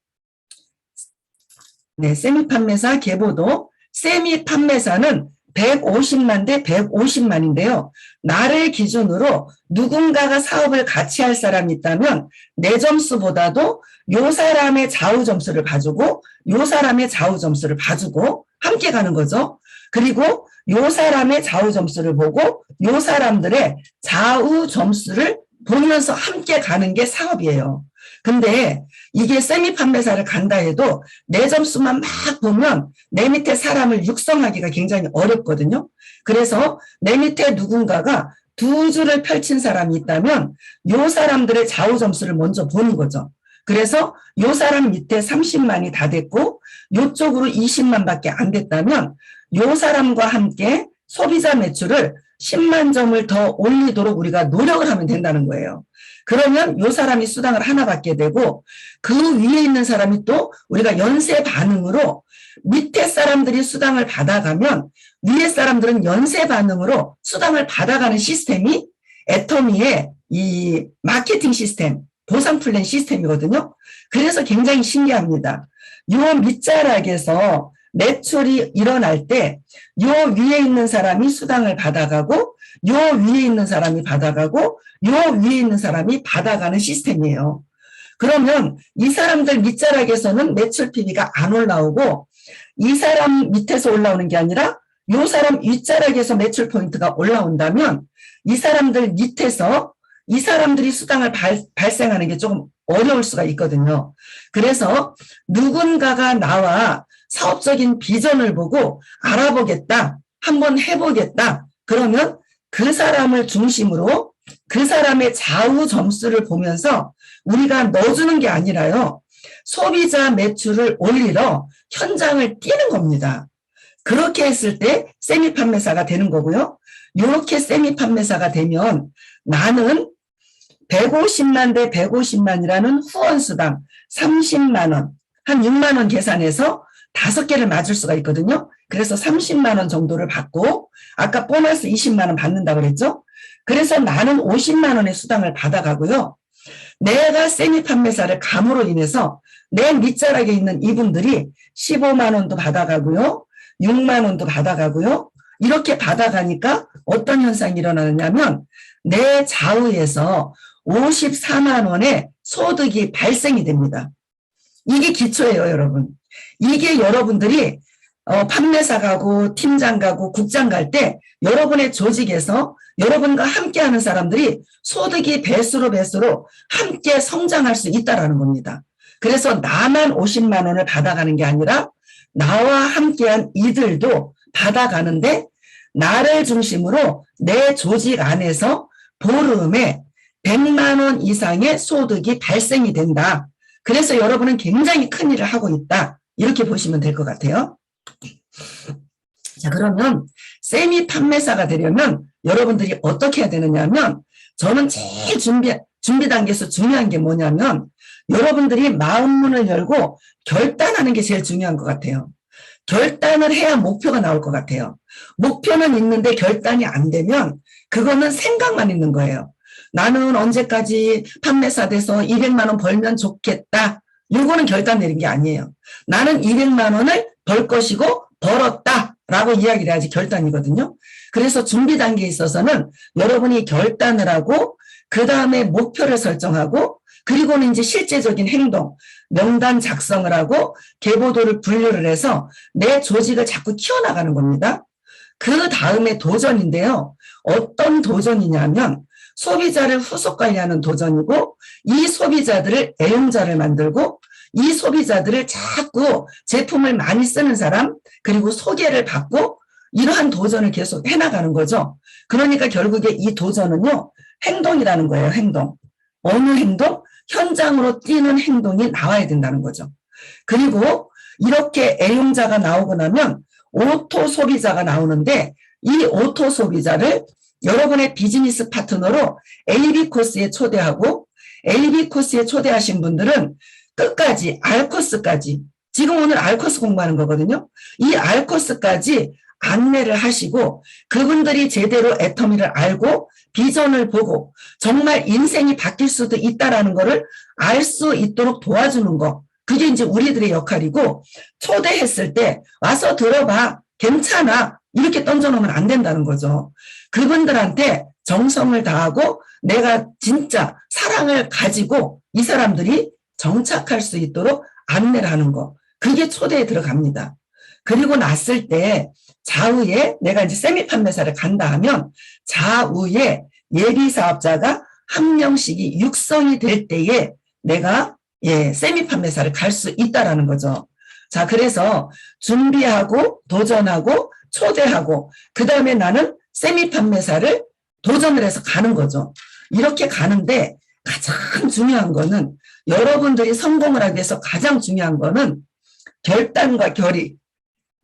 네, 세미 판매사 계보도 세미 판매사는 150만 대 150만인데요. 나를 기준으로 누군가가 사업을 같이 할 사람이 있다면 내 점수보다도 요 사람의 좌우 점수를 봐주고 요 사람의 좌우 점수를 봐주고 함께 가는 거죠. 그리고 요 사람의 좌우 점수를 보고 요 사람들의 좌우 점수를 보면서 함께 가는 게 사업이에요. 근데 이게 세미 판매사를 간다 해도 내 점수만 막 보면 내 밑에 사람을 육성하기가 굉장히 어렵거든요. 그래서 내 밑에 누군가가 두 줄을 펼친 사람이 있다면 요 사람들의 좌우 점수를 먼저 보는 거죠. 그래서 요 사람 밑에 30만이 다 됐고 요쪽으로 20만밖에 안 됐다면 요 사람과 함께 소비자 매출을 10만 점을 더 올리도록 우리가 노력을 하면 된다는 거예요. 그러면 요 사람이 수당을 하나 받게 되고 그 위에 있는 사람이 또 우리가 연쇄 반응으로 밑에 사람들이 수당을 받아가면 위에 사람들은 연쇄 반응으로 수당을 받아가는 시스템이 애터미의 이 마케팅 시스템, 보상 플랜 시스템이거든요. 그래서 굉장히 신기합니다. 요 밑자락에서 매출이 일어날 때 요 위에 있는 사람이 수당을 받아가고 요 위에 있는 사람이 받아가고 요 위에 있는 사람이 받아가는 시스템이에요. 그러면 이 사람들 밑자락에서는 매출 PB가 안 올라오고 이 사람 밑에서 올라오는 게 아니라 요 사람 윗자락에서 매출 포인트가 올라온다면 이 사람들 밑에서 이 사람들이 수당을 발생하는 게 조금 어려울 수가 있거든요. 그래서 누군가가 나와 사업적인 비전을 보고 알아보겠다, 한번 해보겠다, 그러면 그 사람을 중심으로 그 사람의 좌우 점수를 보면서 우리가 넣어주는 게 아니라요. 소비자 매출을 올리러 현장을 뛰는 겁니다. 그렇게 했을 때 세미 판매사가 되는 거고요. 이렇게 세미 판매사가 되면 나는 150만 대 150만이라는 후원수당 30만 원, 한 6만 원 계산해서 5개를 맞을 수가 있거든요. 그래서 30만 원 정도를 받고 아까 보너스 20만 원 받는다고 그랬죠? 그래서 나는 50만 원의 수당을 받아가고요. 내가 세미 판매사를 감으로 인해서 내 밑자락에 있는 이분들이 15만 원도 받아가고요. 6만 원도 받아가고요. 이렇게 받아가니까 어떤 현상이 일어나느냐면 내 좌우에서 54만 원의 소득이 발생이 됩니다. 이게 기초예요, 여러분. 이게 여러분들이 판매사 가고 팀장 가고 국장 갈 때 여러분의 조직에서 여러분과 함께하는 사람들이 소득이 배수로 함께 성장할 수 있다는 겁니다. 그래서 나만 50만 원을 받아가는 게 아니라 나와 함께한 이들도 받아가는데 나를 중심으로 내 조직 안에서 보름에 100만 원 이상의 소득이 발생이 된다. 그래서 여러분은 굉장히 큰 일을 하고 있다. 이렇게 보시면 될 것 같아요. 자, 그러면 세미 판매사가 되려면 여러분들이 어떻게 해야 되느냐 하면 저는 제일 준비 단계에서 중요한 게 뭐냐면 여러분들이 마음문을 열고 결단하는 게 제일 중요한 것 같아요. 결단을 해야 목표가 나올 것 같아요. 목표는 있는데 결단이 안 되면 그거는 생각만 있는 거예요. 나는 언제까지 판매사 돼서 200만 원 벌면 좋겠다. 이거는 결단 내린 게 아니에요. 나는 200만 원을 벌 것이고 벌었다라고 이야기를 해야지 결단이거든요. 그래서 준비 단계에 있어서는 여러분이 결단을 하고 그 다음에 목표를 설정하고 그리고는 이제 실제적인 행동, 명단 작성을 하고 계보도를 분류를 해서 내 조직을 자꾸 키워나가는 겁니다. 그 다음에 도전인데요. 어떤 도전이냐면 소비자를 후속 관리하는 도전이고 이 소비자들을 애용자를 만들고 이 소비자들을 자꾸 제품을 많이 쓰는 사람 그리고 소개를 받고 이러한 도전을 계속 해나가는 거죠. 그러니까 결국에 이 도전은요. 행동이라는 거예요. 행동. 어느 행동? 현장으로 뛰는 행동이 나와야 된다는 거죠. 그리고 이렇게 애용자가 나오고 나면 오토 소비자가 나오는데 이 오토 소비자를 여러분의 비즈니스 파트너로 AB 코스에 초대하고 AB 코스에 초대하신 분들은 끝까지 R코스까지 지금 오늘 R코스 공부하는 거거든요. 이 R코스까지 안내를 하시고 그분들이 제대로 애터미를 알고 비전을 보고 정말 인생이 바뀔 수도 있다라는 거를 알 수 있도록 도와주는 거. 그게 이제 우리들의 역할이고 초대했을 때 와서 들어봐. 괜찮아. 이렇게 던져놓으면 안 된다는 거죠. 그분들한테 정성을 다하고 내가 진짜 사랑을 가지고 이 사람들이 정착할 수 있도록 안내를 하는 거. 그게 초대에 들어갑니다. 그리고 났을 때 좌우에 내가 이제 세미 판매사를 간다 하면 좌우에 예비 사업자가 한 명씩이 육성이 될 때에 내가 세미 판매사를 갈 수 있다라는 거죠. 자, 그래서 준비하고 도전하고 초대하고 그다음에 나는 세미 판매사를 도전을 해서 가는 거죠. 이렇게 가는데 가장 중요한 거는 여러분들이 성공을 하기 위해서 가장 중요한 거는 결단과 결의.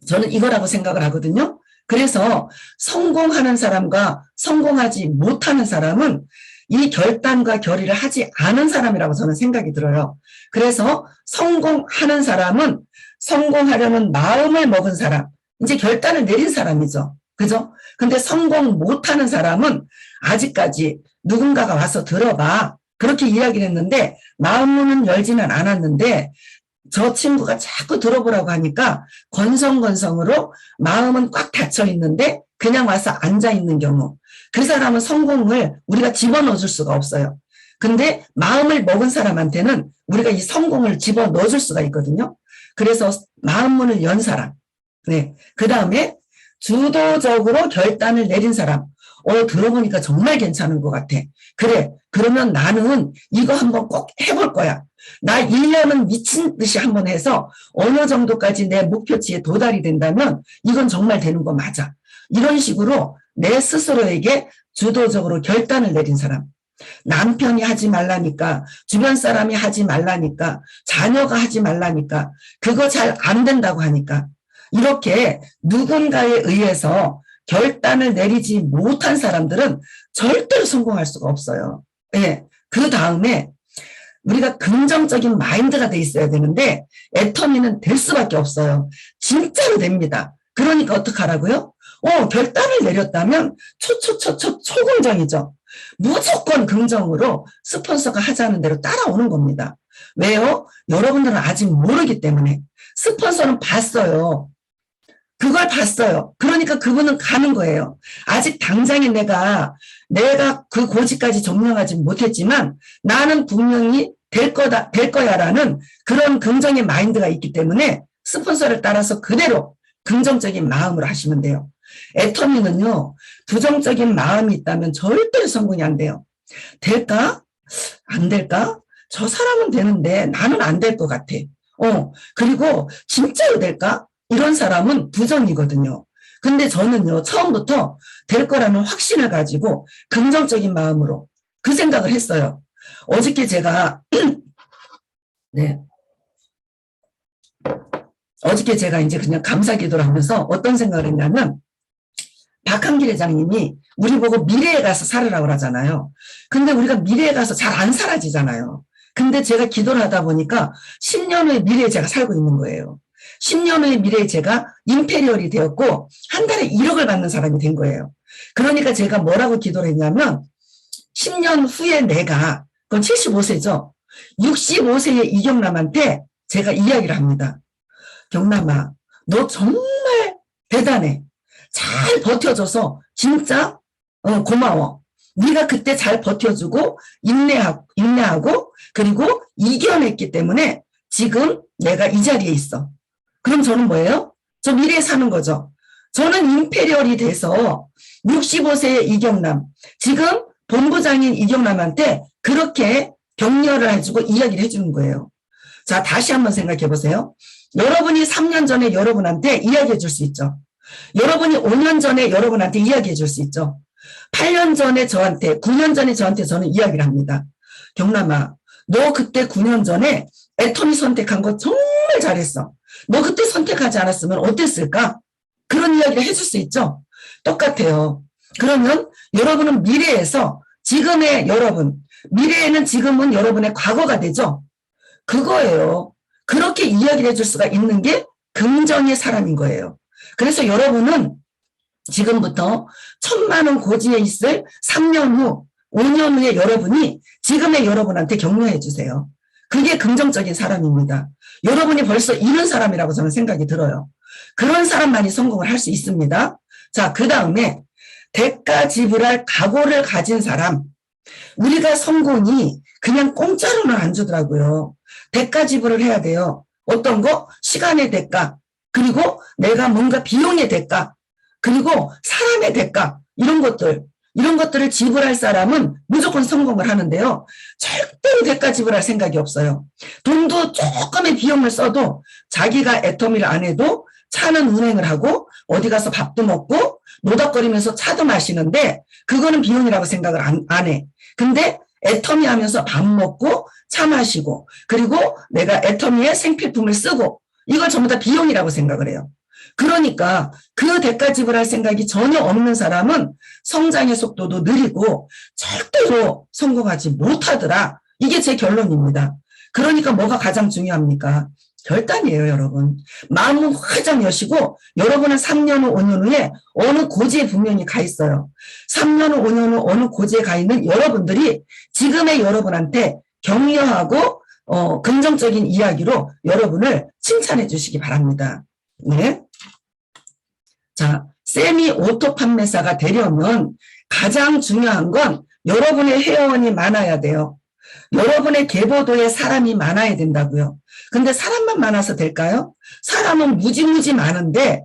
저는 이거라고 생각을 하거든요. 그래서 성공하는 사람과 성공하지 못하는 사람은 이 결단과 결의를 하지 않은 사람이라고 저는 생각이 들어요. 그래서 성공하는 사람은 성공하려는 마음을 먹은 사람, 이제 결단을 내린 사람이죠. 그죠? 근데 성공 못하는 사람은 아직까지 누군가가 와서 들어봐. 그렇게 이야기를 했는데 마음문은 열지는 않았는데 저 친구가 자꾸 들어보라고 하니까 건성건성으로 마음은 꽉 닫혀 있는데 그냥 와서 앉아 있는 경우 그 사람은 성공을 우리가 집어넣어 줄 수가 없어요. 근데 마음을 먹은 사람한테는 우리가 이 성공을 집어넣어 줄 수가 있거든요. 그래서 마음문을 연 사람. 네. 그 다음에 주도적으로 결단을 내린 사람. 들어보니까 정말 괜찮은 것 같아. 그래. 그러면 나는 이거 한번 꼭 해볼 거야. 나 1년은 미친 듯이 한번 해서 어느 정도까지 내 목표치에 도달이 된다면 이건 정말 되는 거 맞아. 이런 식으로 내 스스로에게 주도적으로 결단을 내린 사람. 남편이 하지 말라니까, 주변 사람이 하지 말라니까, 자녀가 하지 말라니까, 그거 잘 안 된다고 하니까. 이렇게 누군가에 의해서 결단을 내리지 못한 사람들은 절대로 성공할 수가 없어요. 예. 그 다음에 우리가 긍정적인 마인드가 돼 있어야 되는데 애터미는 될 수밖에 없어요. 진짜로 됩니다. 그러니까 어떡하라고요? 결단을 내렸다면 초긍정이죠. 무조건 긍정으로 스폰서가 하자는 대로 따라오는 겁니다. 왜요? 여러분들은 아직 모르기 때문에. 스폰서는 봤어요. 그걸 봤어요. 그러니까 그분은 가는 거예요. 아직 당장에 내가 그 고지까지 점령하지 못했지만 나는 분명히 될 거야라는 그런 긍정의 마인드가 있기 때문에 스폰서를 따라서 그대로 긍정적인 마음으로 하시면 돼요. 애터미는요, 부정적인 마음이 있다면 절대로 성공이 안 돼요. 될까? 안 될까? 저 사람은 되는데 나는 안 될 것 같아. 그리고 진짜로 될까? 이런 사람은 부정이거든요. 근데 저는요, 처음부터 될 거라는 확신을 가지고 긍정적인 마음으로 그 생각을 했어요. 어저께 제가, 네. 어저께 제가 이제 그냥 감사 기도를 하면서 어떤 생각을 했냐면, 박한길 회장님이 우리 보고 미래에 가서 살으라고 하잖아요. 근데 우리가 미래에 가서 잘 안 사라지잖아요. 근데 제가 기도를 하다 보니까 10년 후의 미래에 제가 살고 있는 거예요. 10년 후의 미래에 제가 임페리얼이 되었고 한 달에 1억을 받는 사람이 된 거예요. 그러니까 제가 뭐라고 기도를 했냐면 10년 후에 내가, 그건 75세죠. 65세의 이경남한테 제가 이야기를 합니다. 경남아, 너 정말 대단해. 잘 버텨줘서 진짜 고마워. 네가 그때 잘 버텨주고 인내하고 그리고 이겨냈기 때문에 지금 내가 이 자리에 있어. 그럼 저는 뭐예요? 저 미래에 사는 거죠. 저는 임페리얼이 돼서 65세의 이경남, 지금 본부장인 이경남한테 그렇게 격려를 해주고 이야기를 해주는 거예요. 자, 다시 한번 생각해 보세요. 여러분이 3년 전에 여러분한테 이야기해 줄 수 있죠. 여러분이 5년 전에 여러분한테 이야기해 줄 수 있죠. 8년 전에 저한테, 9년 전에 저한테 저는 이야기를 합니다. 경남아, 너 그때 9년 전에 애터미 선택한 거 정말 잘했어. 너 그때 선택하지 않았으면 어땠을까? 그런 이야기를 해줄 수 있죠. 똑같아요. 그러면 여러분은 미래에서 지금의 여러분, 미래에는 지금은 여러분의 과거가 되죠. 그거예요. 그렇게 이야기를 해줄 수가 있는 게 긍정의 사람인 거예요. 그래서 여러분은 지금부터 1,000만 원 고지에 있을 3년 후, 5년 후에 여러분이 지금의 여러분한테 격려해 주세요. 그게 긍정적인 사람입니다. 여러분이 벌써 이런 사람이라고 저는 생각이 들어요. 그런 사람만이 성공을 할 수 있습니다. 자, 그 다음에 대가 지불할 각오를 가진 사람. 우리가 성공이 그냥 공짜로는 안 주더라고요. 대가 지불을 해야 돼요. 어떤 거? 시간의 대가. 그리고 내가 뭔가 비용의 대가. 그리고 사람의 대가. 이런 것들을 지불할 사람은 무조건 성공을 하는데요. 절대로 대가 지불할 생각이 없어요. 돈도 조금의 비용을 써도 자기가 애터미를 안 해도 차는 운행을 하고 어디 가서 밥도 먹고 노닥거리면서 차도 마시는데 그거는 비용이라고 생각을 안 해. 근데 애터미 하면서 밥 먹고 차 마시고 그리고 내가 애터미의 생필품을 쓰고 이걸 전부 다 비용이라고 생각을 해요. 그러니까 그 대가 지불할 생각이 전혀 없는 사람은 성장의 속도도 느리고 절대로 성공하지 못하더라. 이게 제 결론입니다. 그러니까 뭐가 가장 중요합니까? 결단이에요, 여러분. 마음은 화장 여시고 여러분은 3년 후, 5년 후에 어느 고지에 분명히 가 있어요. 3년 후, 5년 후 어느 고지에 가 있는 여러분들이 지금의 여러분한테 격려하고 긍정적인 이야기로 여러분을 칭찬해 주시기 바랍니다. 네. 자, 세미 오토 판매사가 되려면 가장 중요한 건 여러분의 회원이 많아야 돼요. 여러분의 계보도에 사람이 많아야 된다고요. 근데 사람만 많아서 될까요? 사람은 무지무지 많은데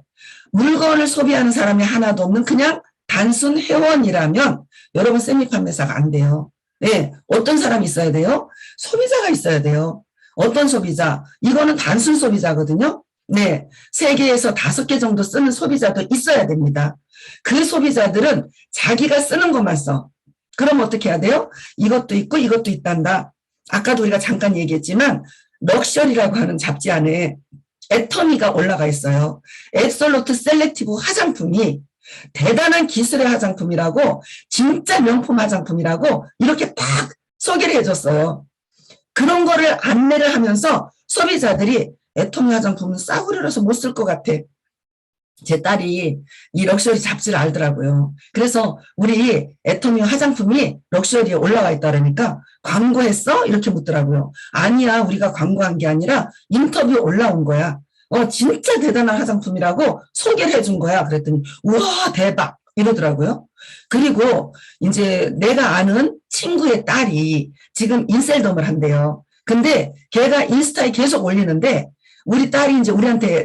물건을 소비하는 사람이 하나도 없는 그냥 단순 회원이라면 여러분 세미 판매사가 안 돼요. 네, 어떤 사람이 있어야 돼요? 소비자가 있어야 돼요. 어떤 소비자? 이거는 단순 소비자거든요. 네, 3개에서 5개 정도 쓰는 소비자도 있어야 됩니다. 그 소비자들은 자기가 쓰는 것만 써. 그럼 어떻게 해야 돼요? 이것도 있고 이것도 있단다. 아까도 우리가 잠깐 얘기했지만 럭셔리라고 하는 잡지 안에 애터미가 올라가 있어요. 앱솔루트 셀렉티브 화장품이 대단한 기술의 화장품이라고 진짜 명품 화장품이라고 이렇게 딱 소개를 해줬어요. 그런 거를 안내를 하면서 소비자들이 애터미 화장품은 싸구려라서 못 쓸 것 같아. 제 딸이 이 럭셔리 잡지를 알더라고요. 그래서 우리 애터미 화장품이 럭셔리에 올라와 있다 그러니까 광고했어? 이렇게 묻더라고요. 아니야, 우리가 광고한 게 아니라 인터뷰 올라온 거야. 진짜 대단한 화장품이라고 소개를 해준 거야. 그랬더니 우와 대박 이러더라고요. 그리고 이제 내가 아는 친구의 딸이 지금 인셀덤을 한대요. 근데 걔가 인스타에 계속 올리는데 우리 딸이 이제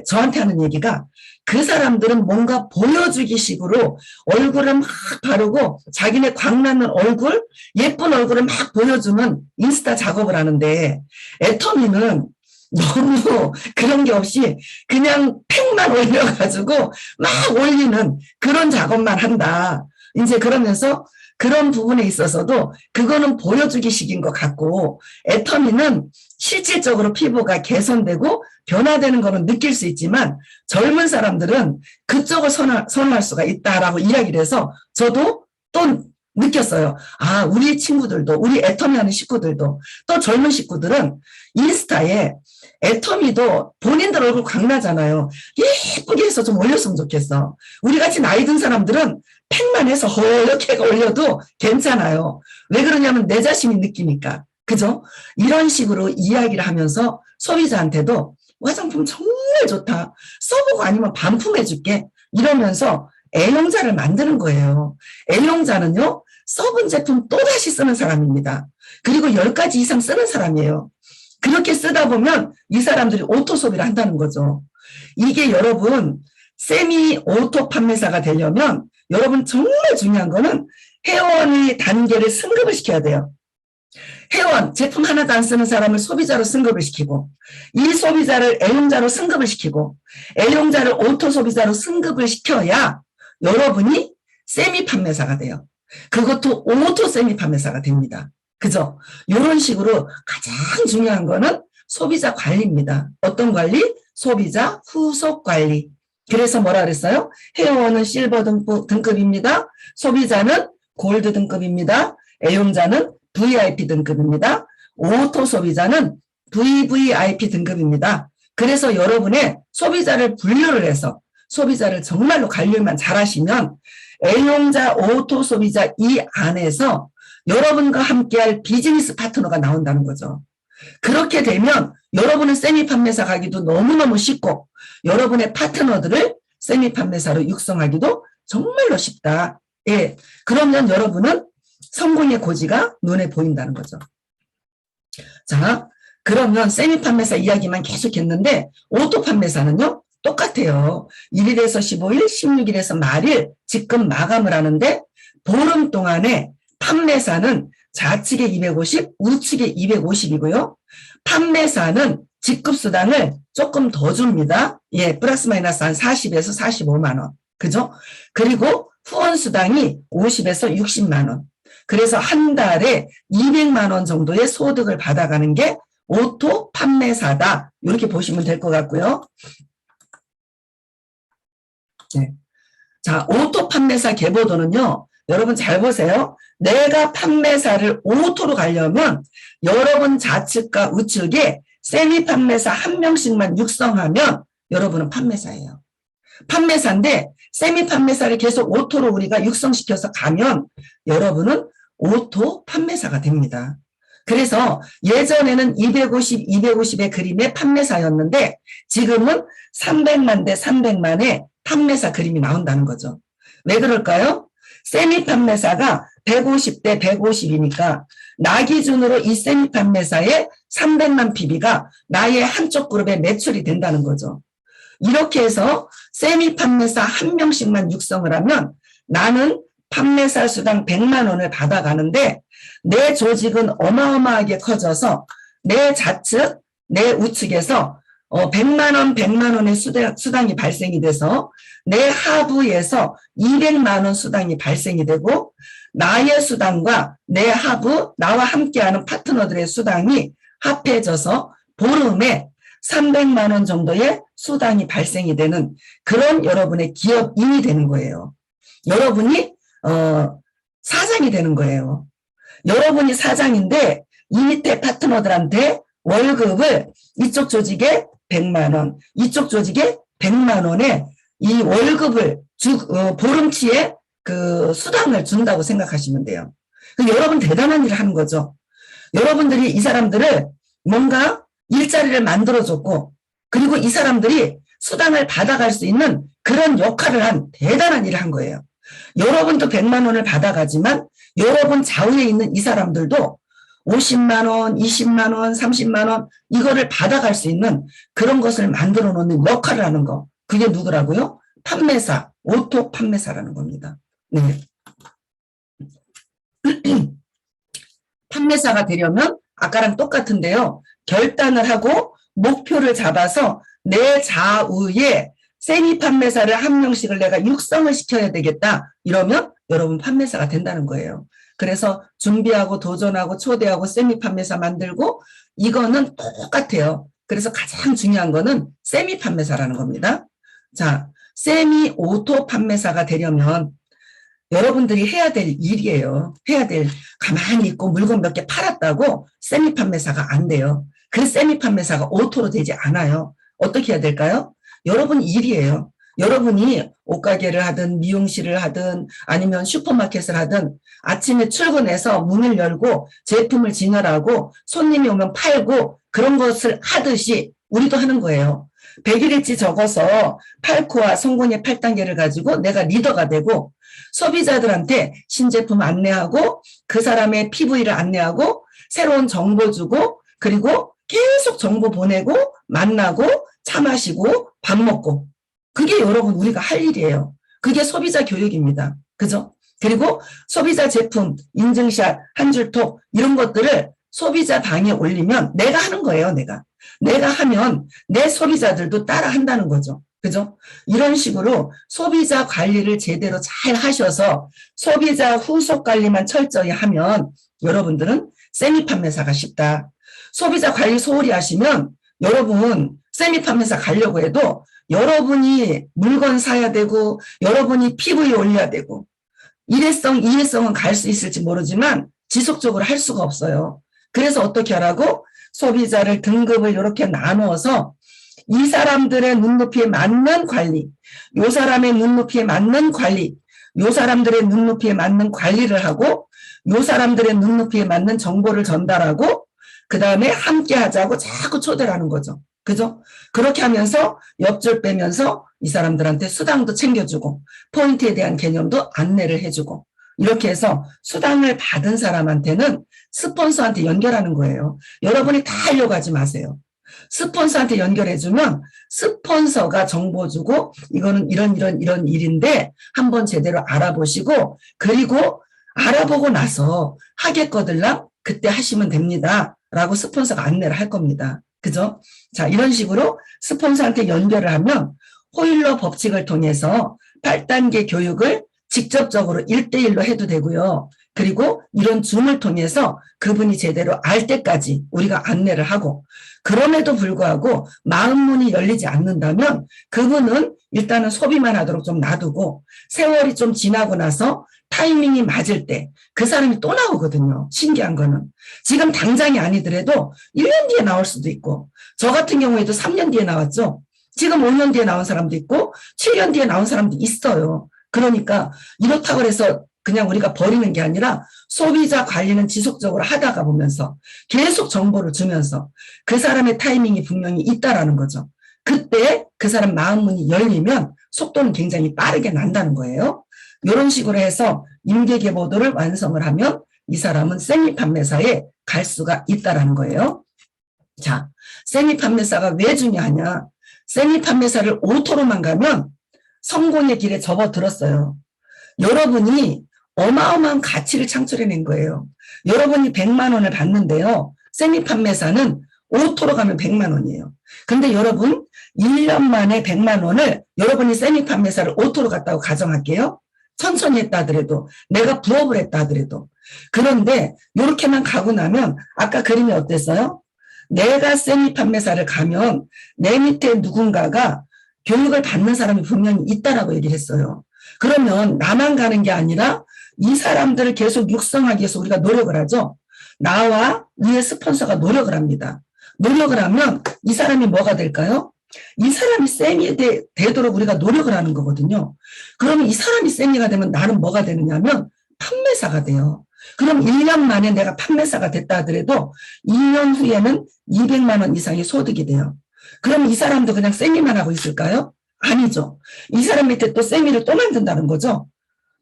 저한테 하는 얘기가 그 사람들은 뭔가 보여주기 식으로 얼굴을 막 바르고 자기네 광나는 얼굴, 예쁜 얼굴을 막 보여주는 인스타 작업을 하는데 애터미는 너무 그런 게 없이 그냥 팩만 올려가지고 막 올리는 그런 작업만 한다. 이제 그러면서 그런 부분에 있어서도 그거는 보여주기식인 것 같고 애터미는 실질적으로 피부가 개선되고 변화되는 거는 느낄 수 있지만 젊은 사람들은 그쪽을 선호할 수가 있다라고 이야기를 해서 저도 또 느꼈어요. 아, 우리 친구들도, 우리 애터미 하는 식구들도, 또 젊은 식구들은 인스타에 애터미도 본인들 얼굴 광나잖아요. 예쁘게 해서 좀 올렸으면 좋겠어. 우리 같이 나이 든 사람들은 팩만 해서 이렇게 올려도 괜찮아요. 왜 그러냐면 내 자신이 느끼니까. 그죠? 이런 식으로 이야기를 하면서 소비자한테도 화장품 정말 좋다. 써보고 아니면 반품해줄게. 이러면서 애용자를 만드는 거예요. 애용자는요, 써본 제품 또다시 쓰는 사람입니다. 그리고 10가지 이상 쓰는 사람이에요. 그렇게 쓰다 보면 이 사람들이 오토 소비를 한다는 거죠. 이게 여러분, 세미 오토 판매사가 되려면 여러분 정말 중요한 거는 회원의 단계를 승급을 시켜야 돼요. 회원, 제품 하나도 안 쓰는 사람을 소비자로 승급을 시키고 이 소비자를 애용자로 승급을 시키고 애용자를 오토 소비자로 승급을 시켜야 여러분이 세미 판매사가 돼요. 그것도 오토 세미 판매사가 됩니다. 그죠? 이런 식으로 가장 중요한 거는 소비자 관리입니다. 어떤 관리? 소비자 후속 관리. 그래서 뭐라 그랬어요? 회원은 실버 등급입니다. 소비자는 골드 등급입니다. 애용자는 VIP 등급입니다. 오토 소비자는 VVIP 등급입니다. 그래서 여러분의 소비자를 분류를 해서 소비자를 정말로 관리만 잘하시면 애용자, 오토 소비자 이 안에서 여러분과 함께할 비즈니스 파트너가 나온다는 거죠. 그렇게 되면 여러분은 세미 판매사 가기도 너무너무 쉽고 여러분의 파트너들을 세미 판매사로 육성하기도 정말로 쉽다. 예, 그러면 여러분은 성공의 고지가 눈에 보인다는 거죠. 자, 그러면 세미 판매사 이야기만 계속 했는데 오토 판매사는요. 똑같아요. 1일에서 15일, 16일에서 말일 직급 마감을 하는데 보름 동안에 판매사는 좌측에 250, 우측에 250이고요. 판매사는 직급수당을 조금 더 줍니다. 예, 플러스 마이너스 한 40에서 45만 원. 그죠? 그리고 후원수당이 50에서 60만 원. 그래서 한 달에 200만 원 정도의 소득을 받아가는 게 오토 판매사다. 이렇게 보시면 될 것 같고요. 네. 자, 오토 판매사 계보도는요. 여러분 잘 보세요. 내가 판매사를 오토로 가려면 여러분 좌측과 우측에 세미 판매사 한 명씩만 육성하면 여러분은 판매사예요. 판매사인데 세미 판매사를 계속 오토로 우리가 육성시켜서 가면 여러분은 오토 판매사가 됩니다. 그래서 예전에는 250, 250의 그림의 판매사였는데 지금은 300만 대 300만의 판매사 그림이 나온다는 거죠. 왜 그럴까요? 세미 판매사가 150대 150이니까 나 기준으로 이 세미 판매사의 300만 PB가 나의 한쪽 그룹의 매출이 된다는 거죠. 이렇게 해서 세미 판매사 한 명씩만 육성을 하면 나는 판매사 수당 100만 원을 받아가는데 내 조직은 어마어마하게 커져서 내 좌측, 내 우측에서 100만 원, 100만 원의 수당이 발생이 돼서 내 하부에서 200만 원 수당이 발생이 되고 나의 수당과 내 하부, 나와 함께하는 파트너들의 수당이 합해져서 보름에 300만 원 정도의 수당이 발생이 되는 그런 여러분의 기업인이 되는 거예요. 여러분이 사장이 되는 거예요. 여러분이 사장인데 이 밑에 파트너들한테 월급을 이쪽 조직에 100만 원, 이쪽 조직에 100만 원에 이 월급을 보름치에 그 수당을 준다고 생각하시면 돼요. 여러분 대단한 일을 하는 거죠. 여러분들이 이 사람들을 뭔가 일자리를 만들어줬고, 그리고 이 사람들이 수당을 받아갈 수 있는 그런 역할을 한 대단한 일을 한 거예요. 여러분도 100만 원을 받아가지만 여러분 좌우에 있는 이 사람들도 50만 원, 20만 원, 30만 원 이거를 받아갈 수 있는 그런 것을 만들어 놓는 역할을 하는 거. 그게 누구라고요? 판매사, 오토 판매사라는 겁니다. 네. 판매사가 되려면 아까랑 똑같은데요. 결단을 하고 목표를 잡아서 내 좌우에 세미 판매사를 한 명씩을 내가 육성을 시켜야 되겠다. 이러면 여러분 판매사가 된다는 거예요. 그래서 준비하고 도전하고 초대하고 세미 판매사 만들고 이거는 똑같아요. 그래서 가장 중요한 거는 세미 판매사라는 겁니다. 자, 세미 오토 판매사가 되려면 여러분들이 해야 될 일이에요. 해야 될, 가만히 있고 물건 몇 개 팔았다고 세미 판매사가 안 돼요. 그 세미 판매사가 오토로 되지 않아요. 어떻게 해야 될까요? 여러분 일이에요. 여러분이 옷가게를 하든 미용실을 하든 아니면 슈퍼마켓을 하든 아침에 출근해서 문을 열고 제품을 진열하고 손님이 오면 팔고 그런 것을 하듯이 우리도 하는 거예요. 100일치 적어서 8코어 성공의 8단계를 가지고 내가 리더가 되고 소비자들한테 신제품 안내하고 그 사람의 PV를 안내하고 새로운 정보 주고 그리고 계속 정보 보내고 만나고 차 마시고 밥 먹고 그게 여러분 우리가 할 일이에요. 그게 소비자 교육입니다. 그죠? 그리고 소비자 제품, 인증샷, 한 줄톡 이런 것들을 소비자 방에 올리면 내가 하는 거예요. 내가 하면 내 소비자들도 따라 한다는 거죠. 그죠? 이런 식으로 소비자 관리를 제대로 잘 하셔서 소비자 후속 관리만 철저히 하면 여러분들은 세미 판매사가 쉽다. 소비자 관리 소홀히 하시면 여러분 세미 판매사 가려고 해도 여러분이 물건 사야 되고 여러분이 PV 올려야 되고 일회성, 이회성은 갈 수 있을지 모르지만 지속적으로 할 수가 없어요. 그래서 어떻게 하라고? 소비자를 등급을 이렇게 나누어서 이 사람들의 눈높이에 맞는 관리, 요 사람의 눈높이에 맞는 관리, 요 사람들의 눈높이에 맞는 관리를 하고 요 사람들의 눈높이에 맞는 정보를 전달하고 그 다음에 함께 하자고 자꾸 초대를 하는 거죠. 그죠? 그렇게 하면서 옆줄 빼면서 이 사람들한테 수당도 챙겨주고 포인트에 대한 개념도 안내를 해주고 이렇게 해서 수당을 받은 사람한테는 스폰서한테 연결하는 거예요. 여러분이 다 하려고 하지 마세요. 스폰서한테 연결해주면 스폰서가 정보 주고 이거는 이런 일인데 한번 제대로 알아보시고 그리고 알아보고 나서 하겠거들랑 그때 하시면 됩니다. 라고 스폰서가 안내를 할 겁니다. 그죠? 자, 이런 식으로 스폰서한테 연결을 하면 호일러 법칙을 통해서 8단계 교육을 직접적으로 1대1로 해도 되고요. 그리고 이런 줌을 통해서 그분이 제대로 알 때까지 우리가 안내를 하고 그럼에도 불구하고 마음문이 열리지 않는다면 그분은 일단은 소비만 하도록 좀 놔두고 세월이 좀 지나고 나서 타이밍이 맞을 때 그 사람이 또 나오거든요. 신기한 거는. 지금 당장이 아니더라도 1년 뒤에 나올 수도 있고 저 같은 경우에도 3년 뒤에 나왔죠. 지금 5년 뒤에 나온 사람도 있고 7년 뒤에 나온 사람도 있어요. 그러니까 이렇다고 해서 그냥 우리가 버리는 게 아니라 소비자 관리는 지속적으로 하다가 보면서 계속 정보를 주면서 그 사람의 타이밍이 분명히 있다라는 거죠. 그때 그 사람 마음문이 열리면 속도는 굉장히 빠르게 난다는 거예요. 이런 식으로 해서 임계계보도를 완성을 하면 이 사람은 세미 판매사에 갈 수가 있다라는 거예요. 자, 세미 판매사가 왜 중요하냐? 세미 판매사를 오토로만 가면 성공의 길에 접어들었어요. 여러분이 어마어마한 가치를 창출해낸 거예요. 여러분이 100만 원을 받는데요. 세미 판매사는 오토로 가면 100만 원이에요. 근데 여러분 1년 만에 100만 원을 여러분이 세미 판매사를 오토로 갔다고 가정할게요. 천천히 했다 하더라도 내가 부업을 했다 하더라도 그런데 이렇게만 가고 나면 아까 그림이 어땠어요? 내가 세미 판매사를 가면 내 밑에 누군가가 교육을 받는 사람이 분명히 있다라고 얘기를 했어요. 그러면 나만 가는 게 아니라 이 사람들을 계속 육성하기 위해서 우리가 노력을 하죠. 나와 위에 스폰서가 노력을 합니다. 노력을 하면 이 사람이 뭐가 될까요? 이 사람이 쌤이 되도록 우리가 노력을 하는 거거든요. 그러면 이 사람이 쌤이가 되면 나는 뭐가 되느냐면 판매사가 돼요. 그럼 1년 만에 내가 판매사가 됐다 하더라도 2년 후에는 200만 원 이상의 소득이 돼요. 그럼 이 사람도 그냥 쌤이만 하고 있을까요? 아니죠. 이 사람 밑에 또 쌤이를 또 만든다는 거죠.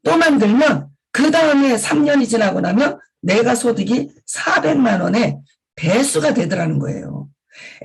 또 만들면 그 다음에 3년이 지나고 나면 내가 소득이 400만 원의 배수가 되더라는 거예요.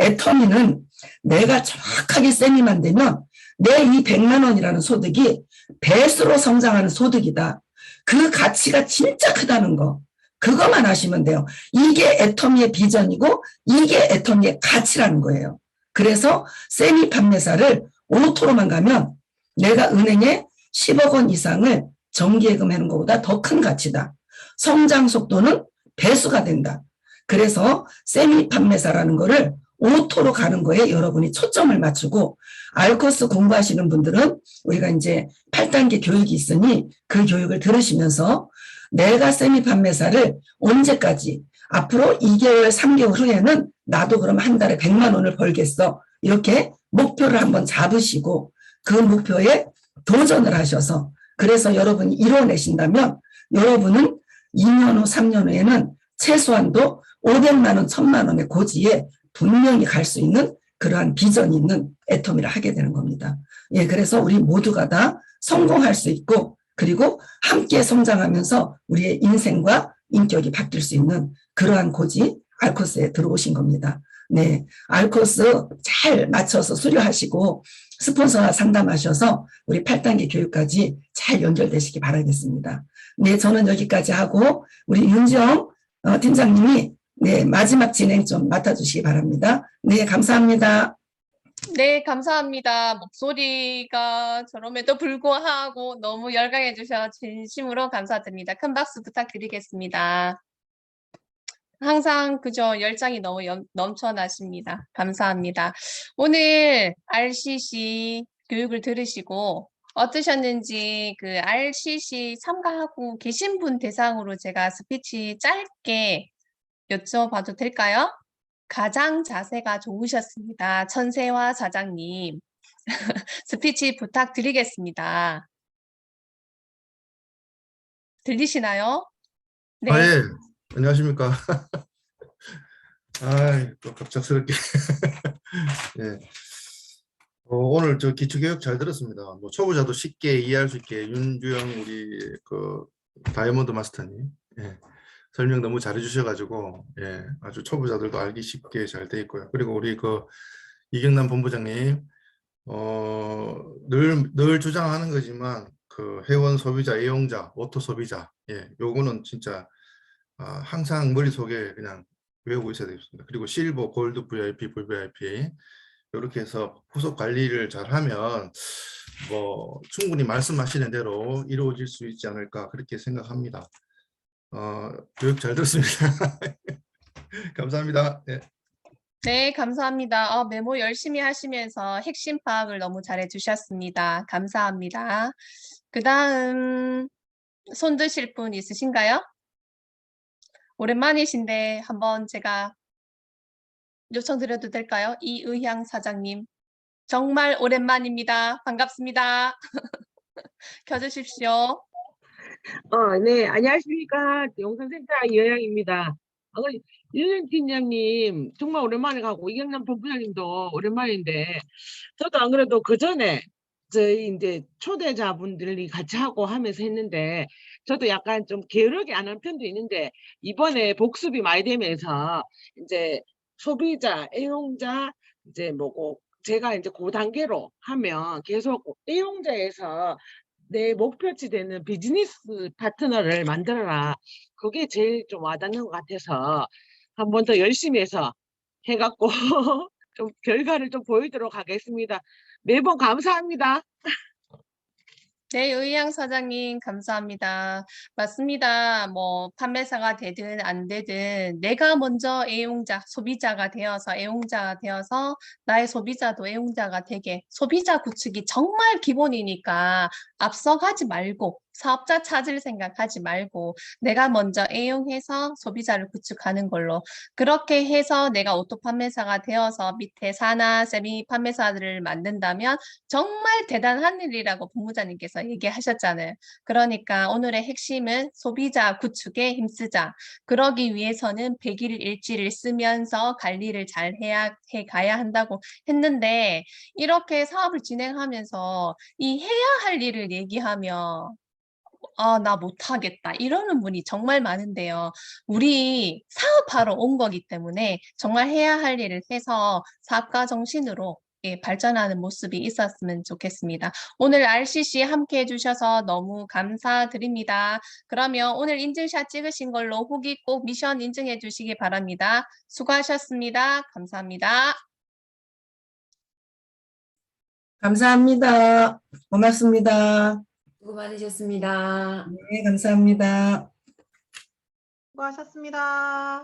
애터미는 내가 정확하게 쌤이만 되면 내 이 100만 원이라는 소득이 배수로 성장하는 소득이다. 그 가치가 진짜 크다는 거. 그것만 아시면 돼요. 이게 애터미의 비전이고 이게 애터미의 가치라는 거예요. 그래서 세미 판매사를 오토로만 가면 내가 은행에 10억 원 이상을 정기예금 하는 것보다 더 큰 가치다. 성장 속도는 배수가 된다. 그래서 세미 판매사라는 거를 오토로 가는 거에 여러분이 초점을 맞추고 알코스 공부하시는 분들은 우리가 이제 8단계 교육이 있으니 그 교육을 들으시면서 내가 세미 판매사를 언제까지 앞으로 2개월, 3개월 후에는 나도 그럼 한 달에 100만 원을 벌겠어. 이렇게 목표를 한번 잡으시고 그 목표에 도전을 하셔서 그래서 여러분이 이뤄내신다면 여러분은 2년 후, 3년 후에는 최소한도 500만 원, 1000만 원의 고지에 분명히 갈 수 있는 그러한 비전이 있는 애터미를 하게 되는 겁니다. 예, 그래서 우리 모두가 다 성공할 수 있고 그리고 함께 성장하면서 우리의 인생과 인격이 바뀔 수 있는 그러한 고지 알코스에 들어오신 겁니다. 네, 알코스 잘 맞춰서 수료하시고 스폰서와 상담하셔서 우리 8단계 교육까지 잘 연결되시기 바라겠습니다. 네, 저는 여기까지 하고 우리 윤지영 팀장님이 네, 마지막 진행 좀 맡아주시기 바랍니다. 네, 감사합니다. 네, 감사합니다. 목소리가 저럼에도 불구하고 너무 열광해 주셔서 진심으로 감사드립니다. 큰 박수 부탁드리겠습니다. 항상 그저 열정이 너무 넘쳐나십니다. 감사합니다. 오늘 RCC 교육을 들으시고 어떠셨는지 그 RCC 참가하고 계신 분 대상으로 제가 스피치 짧게 여쭤봐도 될까요? 가장 자세가 좋으셨습니다. 천세화 사장님. 스피치 부탁드리겠습니다. 들리시나요? 네. 아, 예. 안녕하십니까. 아, 또 갑작스럽게. 예. 오늘 저 기초교육 잘 들었습니다. 뭐 초보자도 쉽게 이해할 수 있게 윤주영 우리 그 다이아몬드 마스터님 예. 설명 너무 잘해 주셔가지고 예. 아주 초보자들도 알기 쉽게 잘 돼 있고요. 그리고 우리 그 이경남 본부장님 늘 주장하는 거지만 그 회원 소비자, 애용자, 오토 소비자 예. 요거는 진짜 항상 머릿속에 그냥 외우고 있어야 되겠습니다. 그리고 실버, 골드, VIP, VVIP 이렇게 해서 후속 관리를 잘하면 뭐 충분히 말씀하시는 대로 이루어질 수 있지 않을까 그렇게 생각합니다. 교육 잘 들었습니다. 감사합니다. 네. 네, 감사합니다. 메모 열심히 하시면서 핵심 파악을 너무 잘해 주셨습니다. 감사합니다. 그 다음 손 드실 분 있으신가요? 오랜만이신데 한번 제가 요청드려도 될까요? 이의향 사장님. 정말 오랜만입니다. 반갑습니다. 켜주십시오. 네, 안녕하십니까. 용산센터 이여영입니다. 윤현 팀장님, 정말 오랜만에 가고, 이경남 본부장님도 오랜만인데, 저도 안 그래도 그 전에 저희 이제 초대자분들이 같이 하고 하면서 했는데, 저도 약간 좀 게으르게 안 한 편도 있는데, 이번에 복습이 많이 되면서, 이제 소비자, 애용자, 이제 뭐고, 제가 이제 그 단계로 하면 계속 애용자에서 내 목표치 되는 비즈니스 파트너를 만들어라. 그게 제일 좀 와닿는 것 같아서 한 번 더 열심히 해서 해갖고 좀 결과를 좀 보이도록 하겠습니다. 매번 감사합니다. 네, 의향 사장님 감사합니다. 맞습니다. 뭐 판매사가 되든 안 되든 내가 먼저 애용자, 소비자가 되어서 애용자가 되어서 나의 소비자도 애용자가 되게 소비자 구축이 정말 기본이니까 앞서가지 말고 사업자 찾을 생각하지 말고 내가 먼저 애용해서 소비자를 구축하는 걸로 그렇게 해서 내가 오토 판매사가 되어서 밑에 사나 세미 판매사들을 만든다면 정말 대단한 일이라고 본부장님께서 얘기하셨잖아요. 그러니까 오늘의 핵심은 소비자 구축에 힘쓰자. 그러기 위해서는 100일 일지를 쓰면서 관리를 잘 해 가야 한다고 했는데 이렇게 사업을 진행하면서 이 해야 할 일을 얘기하면 아, 나 못하겠다. 이러는 분이 정말 많은데요. 우리 사업하러 온 거기 때문에 정말 해야 할 일을 해서 사업가 정신으로 예, 발전하는 모습이 있었으면 좋겠습니다. 오늘 RCC 함께 해주셔서 너무 감사드립니다. 그러면 오늘 인증샷 찍으신 걸로 후기 꼭 미션 인증해 주시기 바랍니다. 수고하셨습니다. 감사합니다. 감사합니다. 고맙습니다. 수고 많으셨습니다. 네, 감사합니다. 수고하셨습니다.